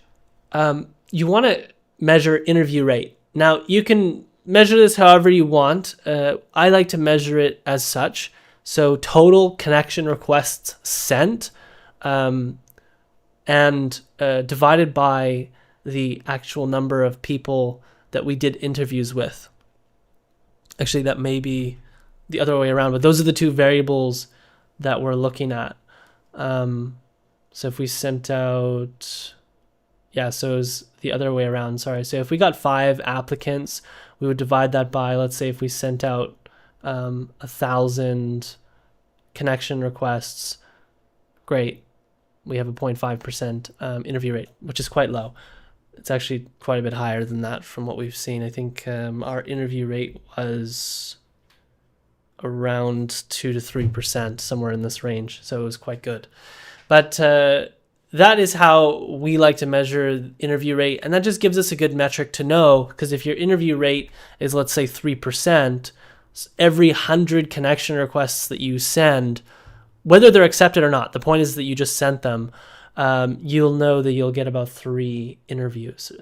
S2: You want to measure interview rate. Now, you can measure this however you want. I like to measure it as such. So total connection requests sent, and divided by the actual number of people that we did interviews with. Actually, that may be the other way around, but those are the two variables that we're looking at. So if we sent out, so it was the other way around, sorry. So if we got 5 applicants, we would divide that by, let's say if we sent out 1,000 connection requests, great. We have a 0.5% interview rate, which is quite low. It's actually quite a bit higher than that from what we've seen. I think our interview rate was around 2 to 3%, somewhere in this range. So it was quite good. But that is how we like to measure interview rate. And that just gives us a good metric to know, because if your interview rate is, let's say, 3%, every 100 connection requests that you send, whether they're accepted or not, the point is that you just sent them, you'll know that you'll get about 3 interviews.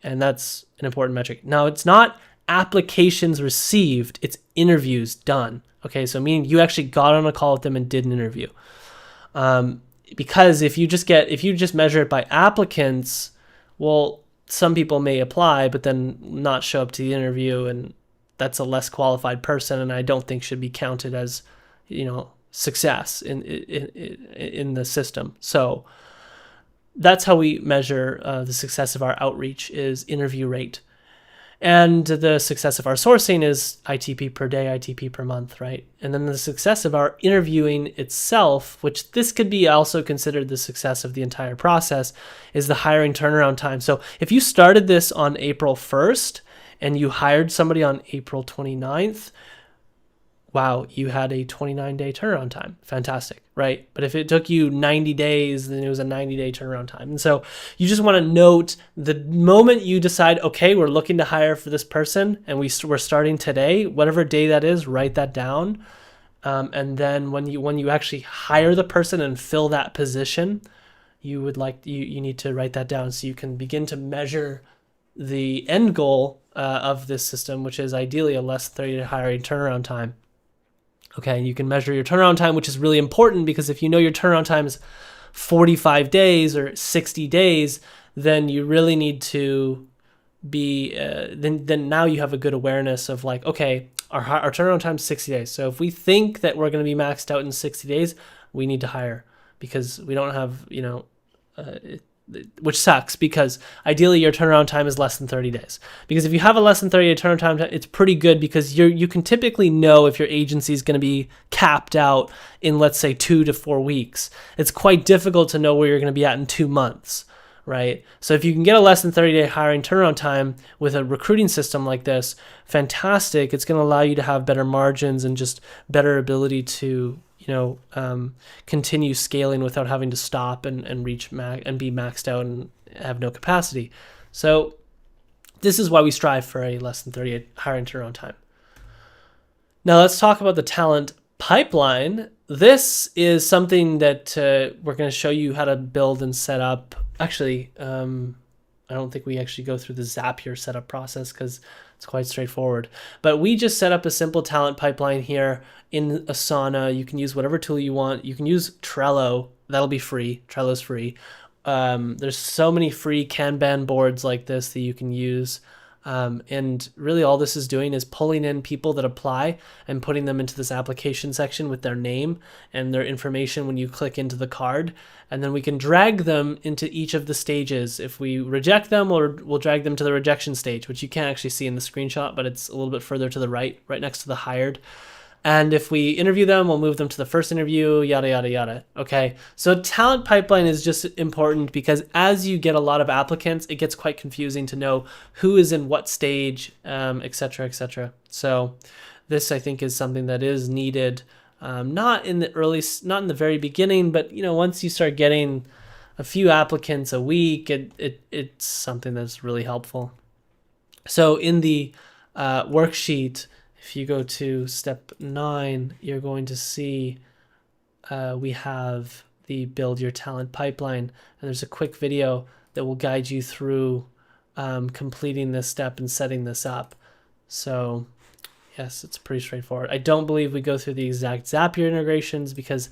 S2: And that's an important metric. Now, it's not applications received, it's interviews done. Okay, so meaning you actually got on a call with them and did an interview. Because if you just measure it by applicants, well, some people may apply, but then not show up to the interview, and that's a less qualified person, and I don't think should be counted as, success in the system. So that's how we measure the success of our outreach is interview rate. And the success of our sourcing is ITP per day, ITP per month, right? And then the success of our interviewing itself, which this could be also considered the success of the entire process, is the hiring turnaround time. So if you started this on April 1st and you hired somebody on April 29th, wow, you had a 29-day turnaround time. Fantastic, right? But if it took you 90 days, then it was a 90-day turnaround time. And so you just want to note the moment you decide, okay, we're looking to hire for this person, and we're starting today, whatever day that is, write that down. And then when you actually hire the person and fill that position, you need to write that down so you can begin to measure the end goal of this system, which is ideally a less 30-day hiring turnaround time. Okay, you can measure your turnaround time, which is really important, because if you know your turnaround time is 45 days or 60 days, then you really need to be, then now you have a good awareness of like, okay, our turnaround time is 60 days. So if we think that we're going to be maxed out in 60 days, we need to hire, because we don't have, which sucks, because ideally your turnaround time is less than 30 days. Because if you have a less than 30-day turnaround time, it's pretty good, because you can typically know if your agency is going to be capped out in, let's say, 2 to 4 weeks. It's quite difficult to know where you're going to be at in 2 months, right? So if you can get a less than 30-day hiring turnaround time with a recruiting system like this, fantastic. It's going to allow you to have better margins and just better ability to continue scaling without having to stop and reach and be maxed out and have no capacity. So this is why we strive for a less than 30 hiring turnaround time. Now let's talk about the talent pipeline. This is something that we're going to show you how to build and set up. Actually, I don't think we actually go through the Zapier setup process because it's quite straightforward. But we just set up a simple talent pipeline here in Asana. You can use whatever tool you want. You can use Trello. That'll be free. Trello's free. There's so many free Kanban boards like this that you can use. And really all this is doing is pulling in people that apply and putting them into this application section with their name and their information when you click into the card. And then we can drag them into each of the stages. If we reject them, we'll drag them to the rejection stage, which you can't actually see in the screenshot, but it's a little bit further to the right next to the hired. And if we interview them, we'll move them to the first interview, yada, yada, yada. Okay. So talent pipeline is just important because as you get a lot of applicants, it gets quite confusing to know who is in what stage, et cetera, et cetera. So this, I think, is something that is needed, not in the very beginning, but once you start getting a few applicants a week, it's something that's really helpful. So in the worksheet, if you go to step 9, you're going to see we have the build your talent pipeline, and there's a quick video that will guide you through completing this step and setting this up. So yes, it's pretty straightforward. I don't believe we go through the exact Zapier integrations because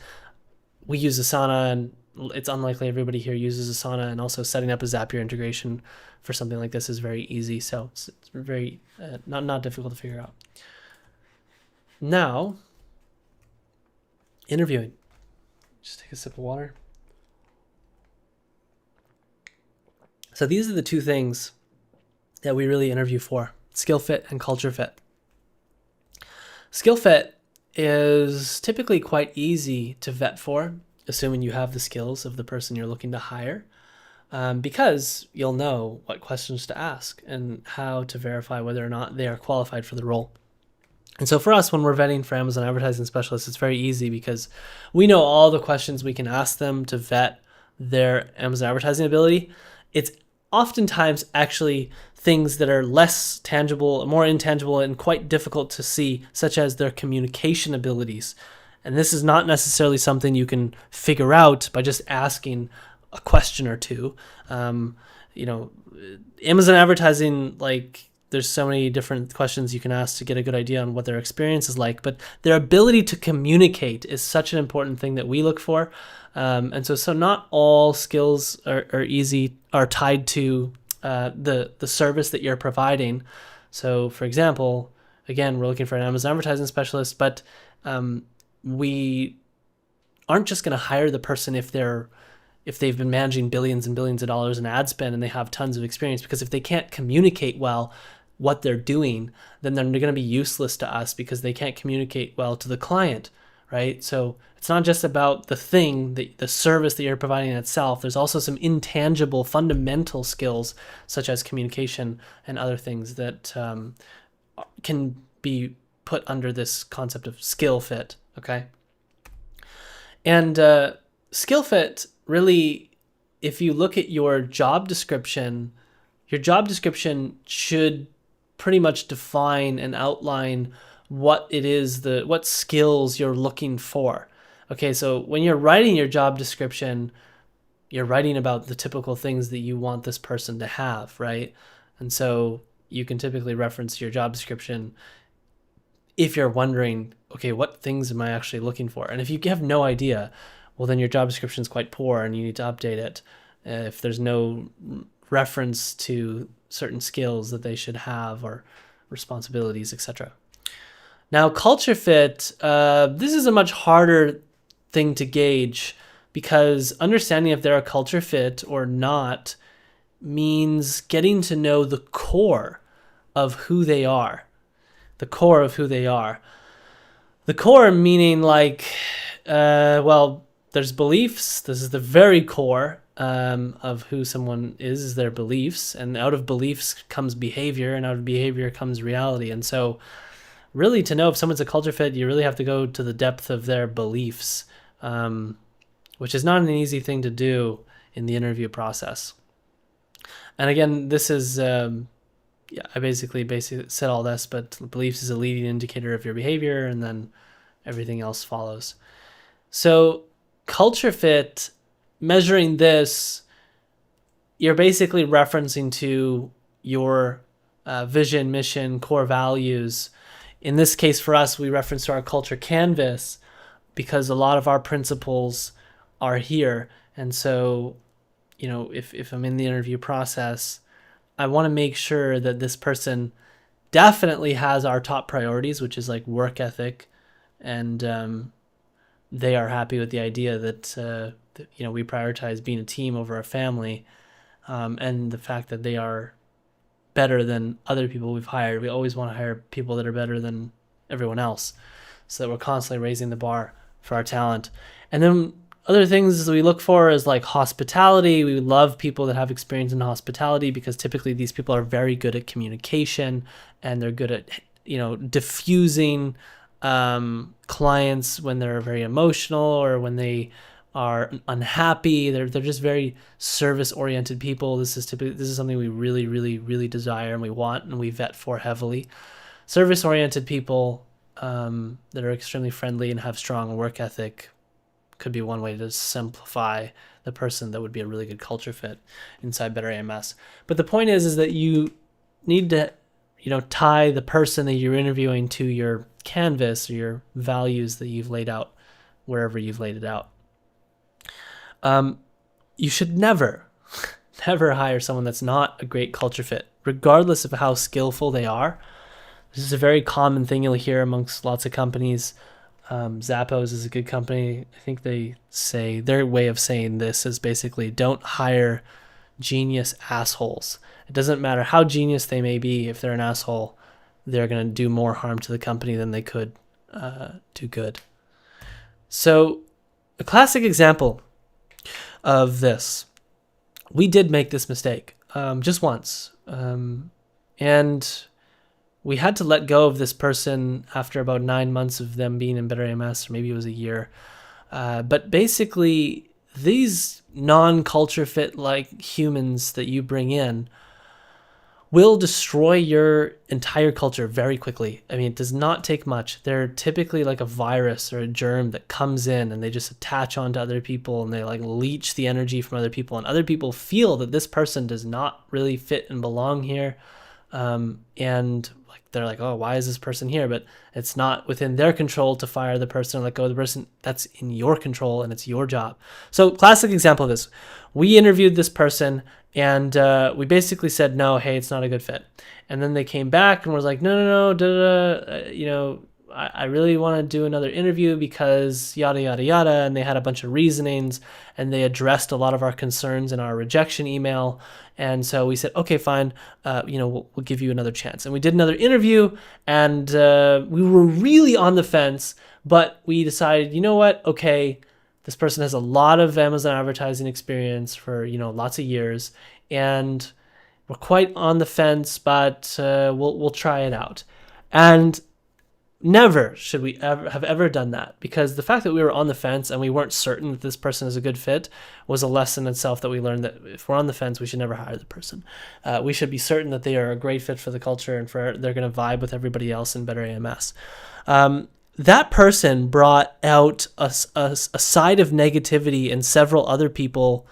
S2: we use Asana, and it's unlikely everybody here uses Asana, and also setting up a Zapier integration for something like this is very easy. So it's very not difficult to figure out. Now, interviewing. Just take a sip of water. So these are the two things that we really interview for: skill fit and culture fit. Skill fit is typically quite easy to vet for, assuming you have the skills of the person you're looking to hire, because you'll know what questions to ask and how to verify whether or not they are qualified for the role. And so for us, when we're vetting for Amazon advertising specialists, it's very easy because we know all the questions we can ask them to vet their Amazon advertising ability. It's oftentimes actually things that are less tangible, more intangible, and quite difficult to see, such as their communication abilities. And this is not necessarily something you can figure out by just asking a question or two. Amazon advertising, there's so many different questions you can ask to get a good idea on what their experience is like, but their ability to communicate is such an important thing that we look for. And so not all skills are tied to the service that you're providing. So, for example, again, we're looking for an Amazon advertising specialist, but we aren't just going to hire the person if they've been managing billions and billions of dollars in ad spend and they have tons of experience, because if they can't communicate well what they're doing, then they're going to be useless to us because they can't communicate well to the client, right? So it's not just about the thing, the service that you're providing itself. There's also some intangible, fundamental skills such as communication and other things that can be put under this concept of skill fit, okay? And skill fit, really, if you look at your job description should pretty much define and outline what it is, what skills you're looking for. Okay, so when you're writing your job description, you're writing about the typical things that you want this person to have, right? And so you can typically reference your job description if you're wondering, okay, what things am I actually looking for? And if you have no idea, well, then your job description is quite poor and you need to update it if there's no reference to certain skills that they should have or responsibilities, etc. Now, culture fit, this is a much harder thing to gauge because understanding if they're a culture fit or not means getting to know the core of who they are. The core of who they are. The core meaning like, well, there's beliefs. This is the very core of who someone is their beliefs. And out of beliefs comes behavior, and out of behavior comes reality. And so really to know if someone's a culture fit, you really have to go to the depth of their beliefs, which is not an easy thing to do in the interview process. And again, this is... I basically said all this, but beliefs is a leading indicator of your behavior, and then everything else follows. So culture fit, measuring this, you're basically referencing to your vision, mission, core values. In this case, for us, we reference to our culture canvas because a lot of our principles are here. And so, if I'm in the interview process, I want to make sure that this person definitely has our top priorities, which is like work ethic, and they are happy with the idea that we prioritize being a team over a family, and the fact that they are better than other people we've hired. We always want to hire people that are better than everyone else, so that we're constantly raising the bar for our talent. And then other things we look for is like hospitality. We love people that have experience in hospitality because typically these people are very good at communication and they're good at, diffusing clients when they're very emotional or when they are unhappy. They're just very service-oriented people. This is something we really, really, really desire and we want and we vet for heavily. Service-oriented people that are extremely friendly and have strong work ethic could be one way to simplify the person that would be a really good culture fit inside Better AMS. But the point is that you need to, tie the person that you're interviewing to your canvas or your values that you've laid out wherever you've laid it out. You should never hire someone that's not a great culture fit, regardless of how skillful they are. This is a very common thing you'll hear amongst lots of companies. Zappos is a good company. I think they say their way of saying this is basically don't hire genius assholes. It doesn't matter how genius they may be. If they're an asshole, they're going to do more harm to the company than they could do good. So a classic example of this, we did make this mistake just once. And we had to let go of this person after about 9 months of them being in Better AMS, or maybe it was a year. But basically, these non-culture fit like humans that you bring in will destroy your entire culture very quickly. I mean, it does not take much. They're typically like a virus or a germ that comes in and they just attach onto other people and they like leech the energy from other people. And other people feel that this person does not really fit and belong here. And like they're like, oh, why is this person here? But it's not within their control to fire the person or let go of the person. That's in your control, and it's your job. So classic example of this, we interviewed this person, and we basically said, no, hey, it's not a good fit. And then they came back and was like, no, I really want to do another interview because yada, yada, yada. And they had a bunch of reasonings, and they addressed a lot of our concerns in our rejection email. And so we said, okay, fine, we'll give you another chance. And we did another interview, and we were really on the fence, but we decided, you know what? Okay, this person has a lot of Amazon advertising experience for, lots of years, and we're quite on the fence, but we'll try it out. And never should we ever done that, because the fact that we were on the fence and we weren't certain that this person is a good fit was a lesson in itself, that we learned that if we're on the fence, we should never hire the person. We should be certain that they are a great fit for the culture and they're going to vibe with everybody else in Better AMS. That person brought out a side of negativity in several other people,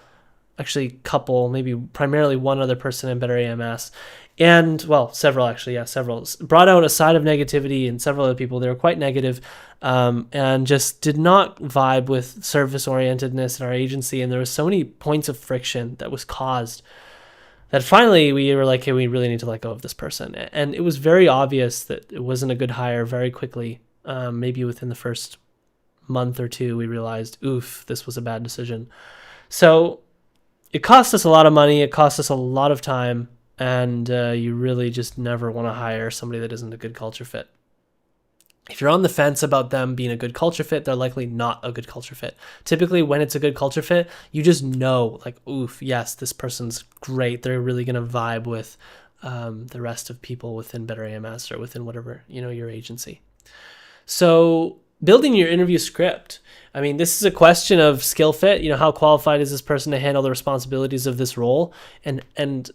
S2: actually couple, maybe primarily one other person in Better AMS. And, well, several, brought out a side of negativity in several other people. They were quite negative, and just did not vibe with service-orientedness in our agency. And there were so many points of friction that was caused that finally we were like, hey, we really need to let go of this person. And it was very obvious that it wasn't a good hire very quickly. Maybe within the first month or two, we realized, oof, this was a bad decision. So it cost us a lot of money. It cost us a lot of time. And you really just never want to hire somebody that isn't a good culture fit. If you're on the fence about them being a good culture fit, they're likely not a good culture fit. Typically, when it's a good culture fit, you just know, like, oof, yes, this person's great. They're really going to vibe with the rest of people within Better AMS or within whatever, your agency. So building your interview script. I mean, this is a question of skill fit. How qualified is this person to handle the responsibilities of this role? And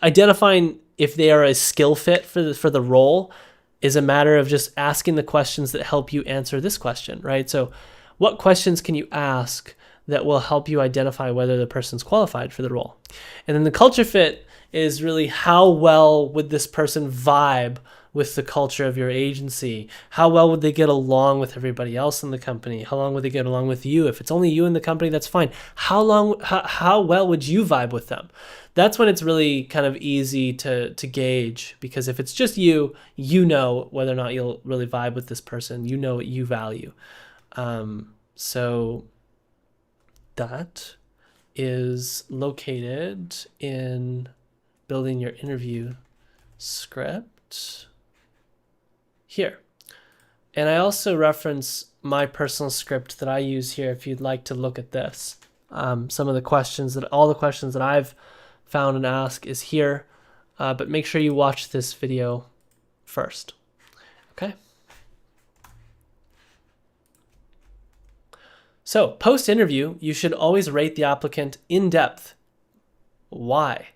S2: identifying if they are a skill fit for the role is a matter of just asking the questions that help you answer this question, right? So what questions can you ask that will help you identify whether the person's qualified for the role? And then the culture fit is really how well would this person vibe with the culture of your agency? How well would they get along with everybody else in the company? How long would they get along with you? If it's only you in the company, that's fine. How well would you vibe with them? That's when it's really kind of easy to gauge, because if it's just you know whether or not you'll really vibe with this person. You know what you value. So that is located in building your interview script here. And I also reference my personal script that I use here if you'd like to look at this. All the questions that I've found and asked is here, but make sure you watch this video first. Okay. So post-interview, you should always rate the applicant in depth. Why?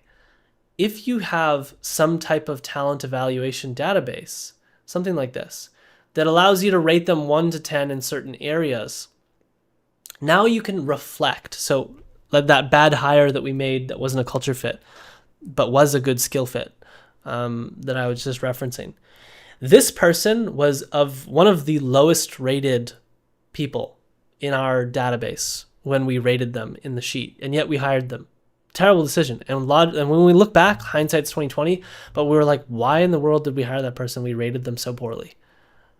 S2: If you have some type of talent evaluation database, something like this, that allows you to rate them 1 to 10 in certain areas, now you can reflect. So that bad hire that we made that wasn't a culture fit, but was a good skill fit, that I was just referencing. This person was of one of the lowest rated people in our database when we rated them in the sheet, and yet we hired them. Terrible decision. And when we look back, hindsight's 2020, but we were like, why in the world did we hire that person? We rated them so poorly.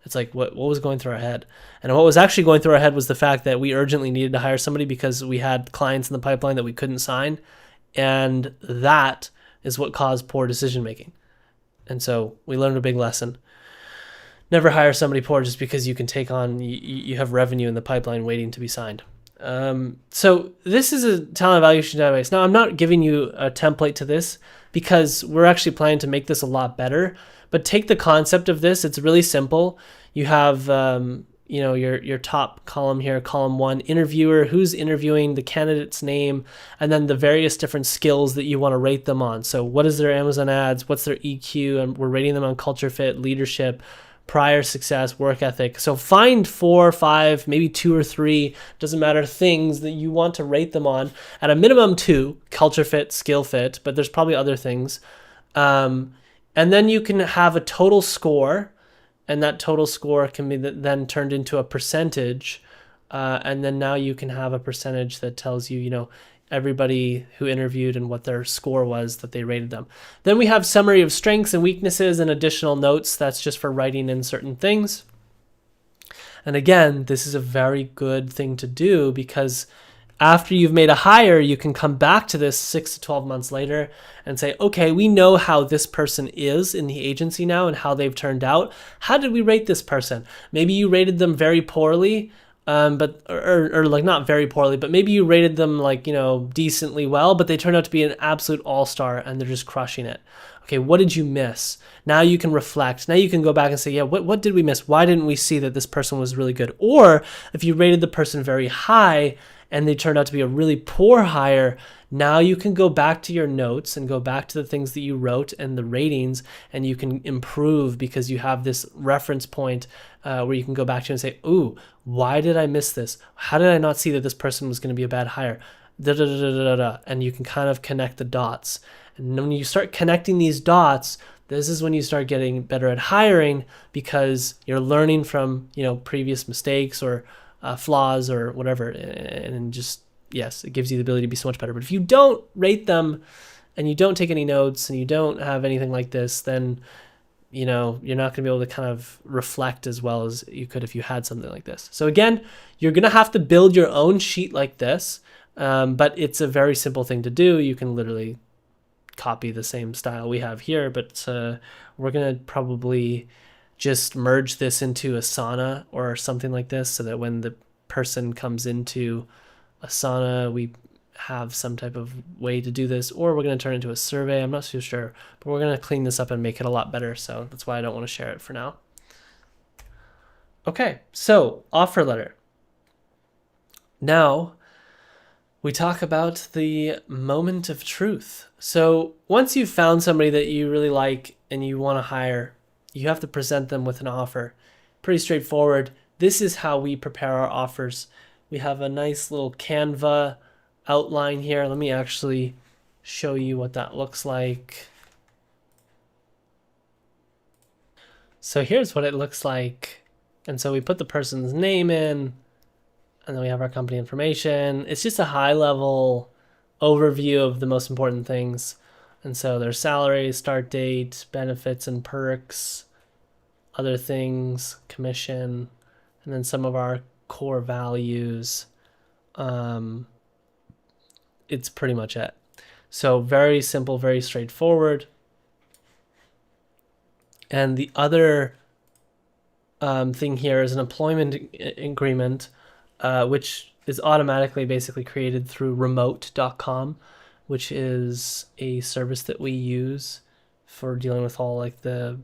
S2: It's like, what was going through our head? And what was actually going through our head was the fact that we urgently needed to hire somebody because we had clients in the pipeline that we couldn't sign. And that is what caused poor decision making. And so we learned a big lesson. Never hire somebody poor just because you can take on, you have revenue in the pipeline waiting to be signed. So this is a talent evaluation database. Now, I'm not giving you a template to this because we're actually planning to make this a lot better. But take the concept of this. It's really simple. You have, your top column here, column 1, interviewer, who's interviewing, the candidate's name, and then the various different skills that you want to rate them on. So what is their Amazon ads? What's their EQ? And we're rating them on culture fit, leadership, prior success, work ethic. So find 4 or 5, maybe 2 or 3, doesn't matter, things that you want to rate them on. At a minimum 2, culture fit, skill fit, but there's probably other things. And then you can have a total score, and that total score can be then turned into a percentage. And then now you can have a percentage that tells you, everybody who interviewed and what their score was that they rated them. Then we have summary of strengths and weaknesses and additional notes. That's just for writing in certain things. And again, this is a very good thing to do because after you've made a hire, you can come back to this 6 to 12 months later and say, okay, we know how this person is in the agency now and how they've turned out. How did we rate this person? Maybe you rated them very poorly, or like not very poorly, but maybe you rated them like, decently well, but they turned out to be an absolute all-star and they're just crushing it. Okay, what did you miss? Now you can reflect. Now you can go back and say, yeah, what did we miss? Why didn't we see that this person was really good? Or if you rated the person very high and they turned out to be a really poor hire, now you can go back to your notes and go back to the things that you wrote and the ratings, and you can improve because you have this reference point where you can go back to and say, ooh, why did I miss this? How did I not see that this person was going to be a bad hire? And you can kind of connect the dots. And when you start connecting these dots, this is when you start getting better at hiring because you're learning from, previous mistakes or flaws or whatever. And just, yes, it gives you the ability to be so much better. But if you don't rate them and you don't take any notes and you don't have anything like this, then, you're not going to be able to kind of reflect as well as you could if you had something like this. So again, you're going to have to build your own sheet like this, but it's a very simple thing to do. You can literally copy the same style we have here, but we're going to probably just merge this into Asana or something like this so that when the person comes into Asana, we have some type of way to do this, or we're going to turn it into a survey. I'm not too sure, but we're going to clean this up and make it a lot better. So that's why I don't want to share it for now. Okay, so offer letter. Now we talk about the moment of truth. So once you've found somebody that you really like and you want to hire, you have to present them with an offer. Pretty straightforward. This is how we prepare our offers. We have a nice little Canva outline here. Let me actually show you what that looks like. So here's what it looks like. And so we put the person's name in, and then we have our company information. It's just a high level overview of the most important things. And so there's salary, start date, benefits and perks, other things, commission, and then some of our core values. It's pretty much it. So very simple, very straightforward. And the other thing here is an employment agreement, which is automatically basically created through remote.com, which is a service that we use for dealing with all like the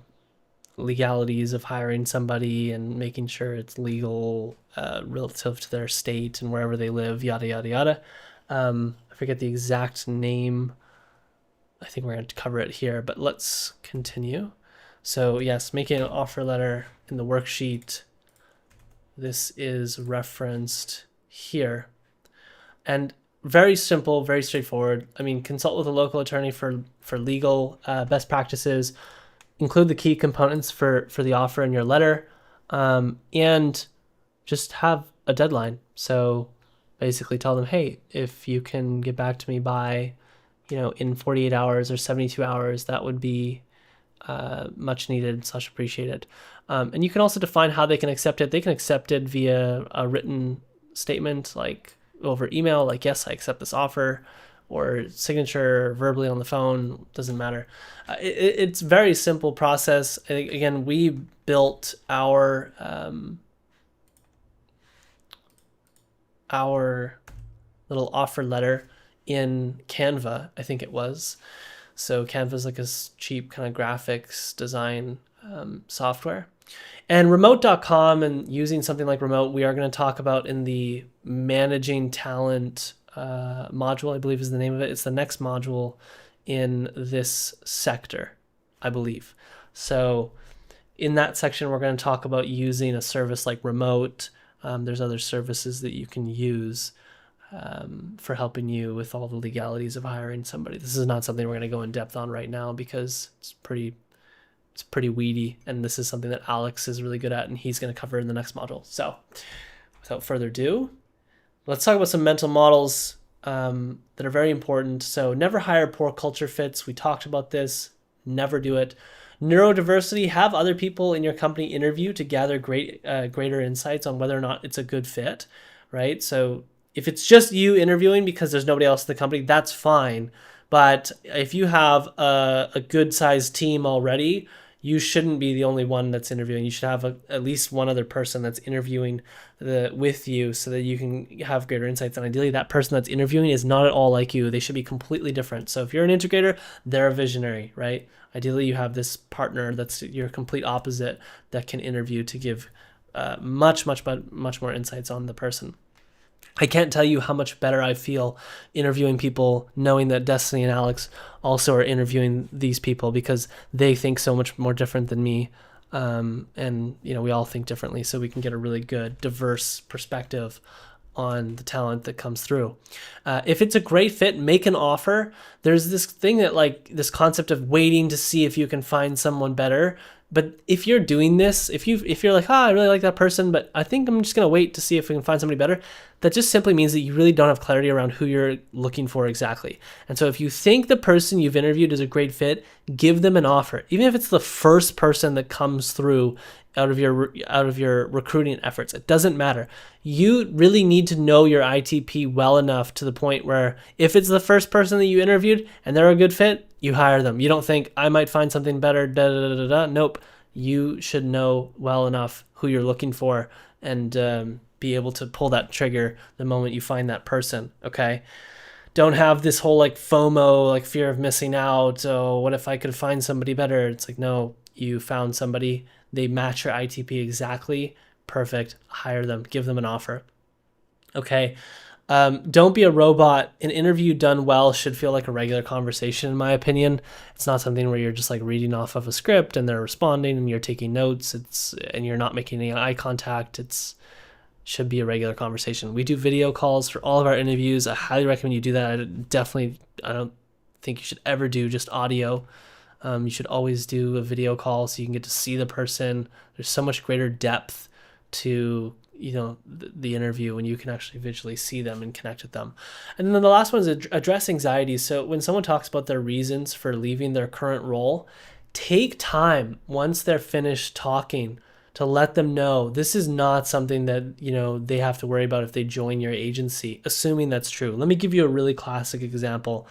S2: legalities of hiring somebody and making sure it's legal relative to their state and wherever they live, yada, yada, yada. I forget the exact name. I think we're going to cover it here, but let's continue. So yes, making an offer letter in the worksheet. This is referenced here. And very simple, very straightforward. I mean, consult with a local attorney for legal best practices. Include the key components for the offer in your letter, and just have a deadline. So basically tell them, hey, if you can get back to me by, in 48 hours or 72 hours, that would be much needed / appreciated. And you can also define how they can accept it. They can accept it via a written statement, like over email, like, yes, I accept this offer, or signature verbally on the phone, doesn't matter. It's a very simple process. Again, we built our little offer letter in Canva, I think it was. So Canva is like a cheap kind of graphics design software. And remote.com and using something like remote, we are going to talk about in the managing talent module, I believe is the name of it. It's the next module in this sector, I believe. So in that section, we're going to talk about using a service like remote. There's other services that you can use for helping you with all the legalities of hiring somebody. This is not something we're going to go in depth on right now because it's pretty it's pretty weedy, and this is something that Alex is really good at, and he's going to cover in the next module. So without further ado, let's talk about some mental models that are very important. So never hire poor culture fits. We talked about this. Never do it. Neurodiversity, have other people in your company interview to gather greater insights on whether or not it's a good fit, right? So if it's just you interviewing because there's nobody else in the company, that's fine. But if you have a good sized team already, you shouldn't be the only one that's interviewing. You should have at least one other person that's interviewing with you so that you can have greater insights. And ideally, that person that's interviewing is not at all like you. They should be completely different. So if you're an integrator, they're a visionary, right? Ideally, you have this partner that's your complete opposite that can interview to give much more insights on the person. I can't tell you how much better I feel interviewing people, knowing that Destiny and Alex also are interviewing these people, because they think so much more different than me. And, we all think differently, so we can get a really good, diverse perspective on the talent that comes through. If it's a great fit, make an offer. There's this thing that this concept of waiting to see if you can find someone better. But if you're doing this, if you're like, I really like that person, but I think I'm just going to wait to see if we can find somebody better, that just simply means that you really don't have clarity around who you're looking for exactly. And so if you think the person you've interviewed is a great fit, give them an offer. Even if it's the first person that comes through out of your recruiting efforts, it doesn't matter. You really need to know your ITP well enough to the point where if it's the first person that you interviewed and they're a good fit, you hire them. You don't think, I might find something better, Nope. You should know well enough who you're looking for and be able to pull that trigger the moment you find that person, okay? Don't have this whole FOMO, fear of missing out. Oh, what if I could find somebody better? It's no, you found somebody. They match your ITP exactly. Perfect. Hire them. Give them an offer. Okay. Don't be a robot. An interview done well should feel like a regular conversation, in my opinion. It's not something where you're just reading off of a script and they're responding and you're taking notes. And you're not making any eye contact. Should be a regular conversation. We do video calls for all of our interviews. I highly recommend you do that. I don't think you should ever do just audio. You should always do a video call so you can get to see the person. There's so much greater depth to the interview when you can actually visually see them and connect with them. And then the last one is address anxiety. So when someone talks about their reasons for leaving their current role, take time once they're finished talking to let them know this is not something that they have to worry about if they join your agency, assuming that's true. Let me give you a really classic example.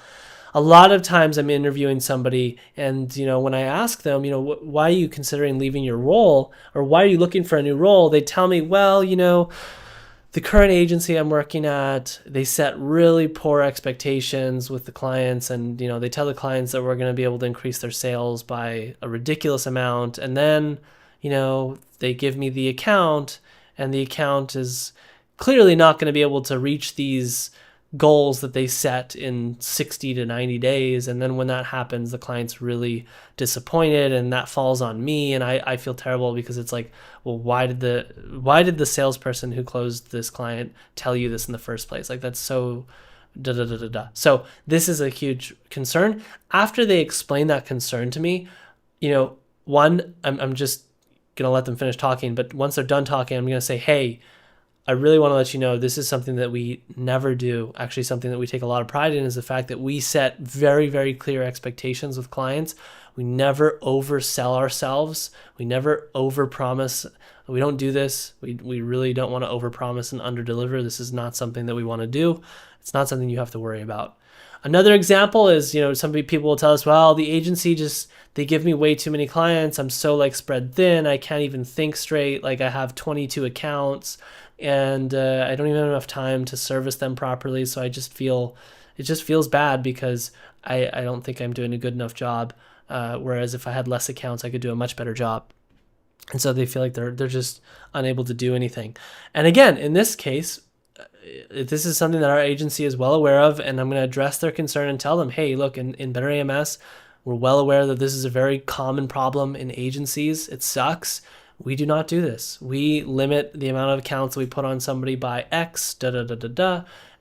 S2: A lot of times I'm interviewing somebody and, when I ask them, why are you considering leaving your role, or why are you looking for a new role? They tell me, well, the current agency I'm working at, they set really poor expectations with the clients. And, they tell the clients that we're going to be able to increase their sales by a ridiculous amount. And then, they give me the account, and the account is clearly not going to be able to reach these goals that they set in 60 to 90 days. And then when that happens, the client's really disappointed, and that falls on me. And I feel terrible because it's well, why did the salesperson who closed this client tell you this in the first place? That's so So this is a huge concern. After they explain that concern to me, one, I'm just going to let them finish talking. But once they're done talking, I'm going to say, hey, I really want to let you know this is something that we never do. Actually, something that we take a lot of pride in is the fact that we set very, very clear expectations with clients. We never oversell ourselves. We never overpromise. We don't do this. We really don't want to overpromise and underdeliver. This is not something that we want to do. It's not something you have to worry about. Another example is, some people will tell us, well, the agency they give me way too many clients. I'm so spread thin. I can't even think straight. I have 22 accounts. And I don't even have enough time to service them properly. So it just feels bad because I don't think I'm doing a good enough job. Whereas if I had less accounts, I could do a much better job. And so they feel like they're just unable to do anything. And again, in this case, this is something that our agency is well aware of, and I'm going to address their concern and tell them, hey, look, in Better AMS, we're well aware that this is a very common problem in agencies. It sucks. We do not do this. We limit the amount of accounts we put on somebody by X,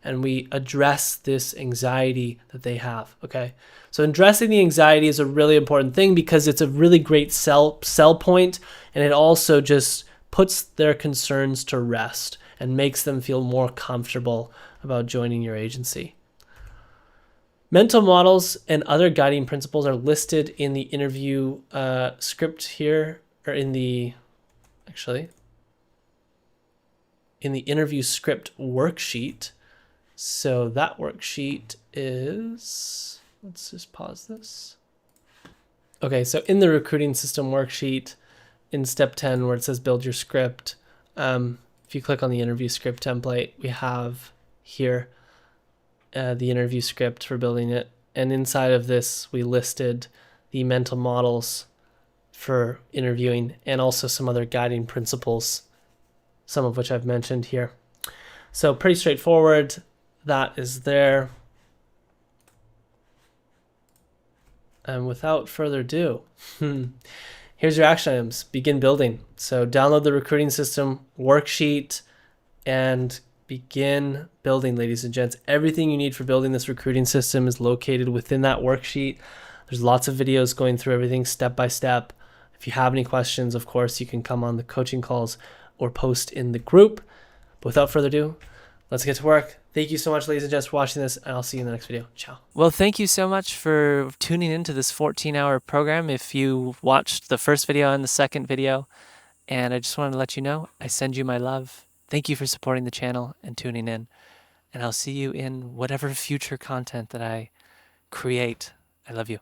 S2: and we address this anxiety that they have, okay? So addressing the anxiety is a really important thing because it's a really great sell point, and it also just puts their concerns to rest and makes them feel more comfortable about joining your agency. Mental models and other guiding principles are listed in the interview script here, or in the interview script worksheet. So that worksheet is, let's just pause this. Okay, so in the recruiting system worksheet, in step 10 where it says build your script, if you click on the interview script template, we have here the interview script for building it. And inside of this, we listed the mental models for interviewing and also some other guiding principles, some of which I've mentioned here. So pretty straightforward. That is there. And without further ado, here's your action items. Begin building. So download the recruiting system worksheet and begin building, ladies and gents. Everything you need for building this recruiting system is located within that worksheet. There's lots of videos going through everything step by step. If you have any questions, of course, you can come on the coaching calls or post in the group. But without further ado, let's get to work. Thank you so much, ladies and gents, for watching this, and I'll see you in the next video. Ciao.
S1: Well, thank you so much for tuning into this 14-hour program. If you watched the first video and the second video, and I just wanted to let you know, I send you my love. Thank you for supporting the channel and tuning in, and I'll see you in whatever future content that I create. I love you.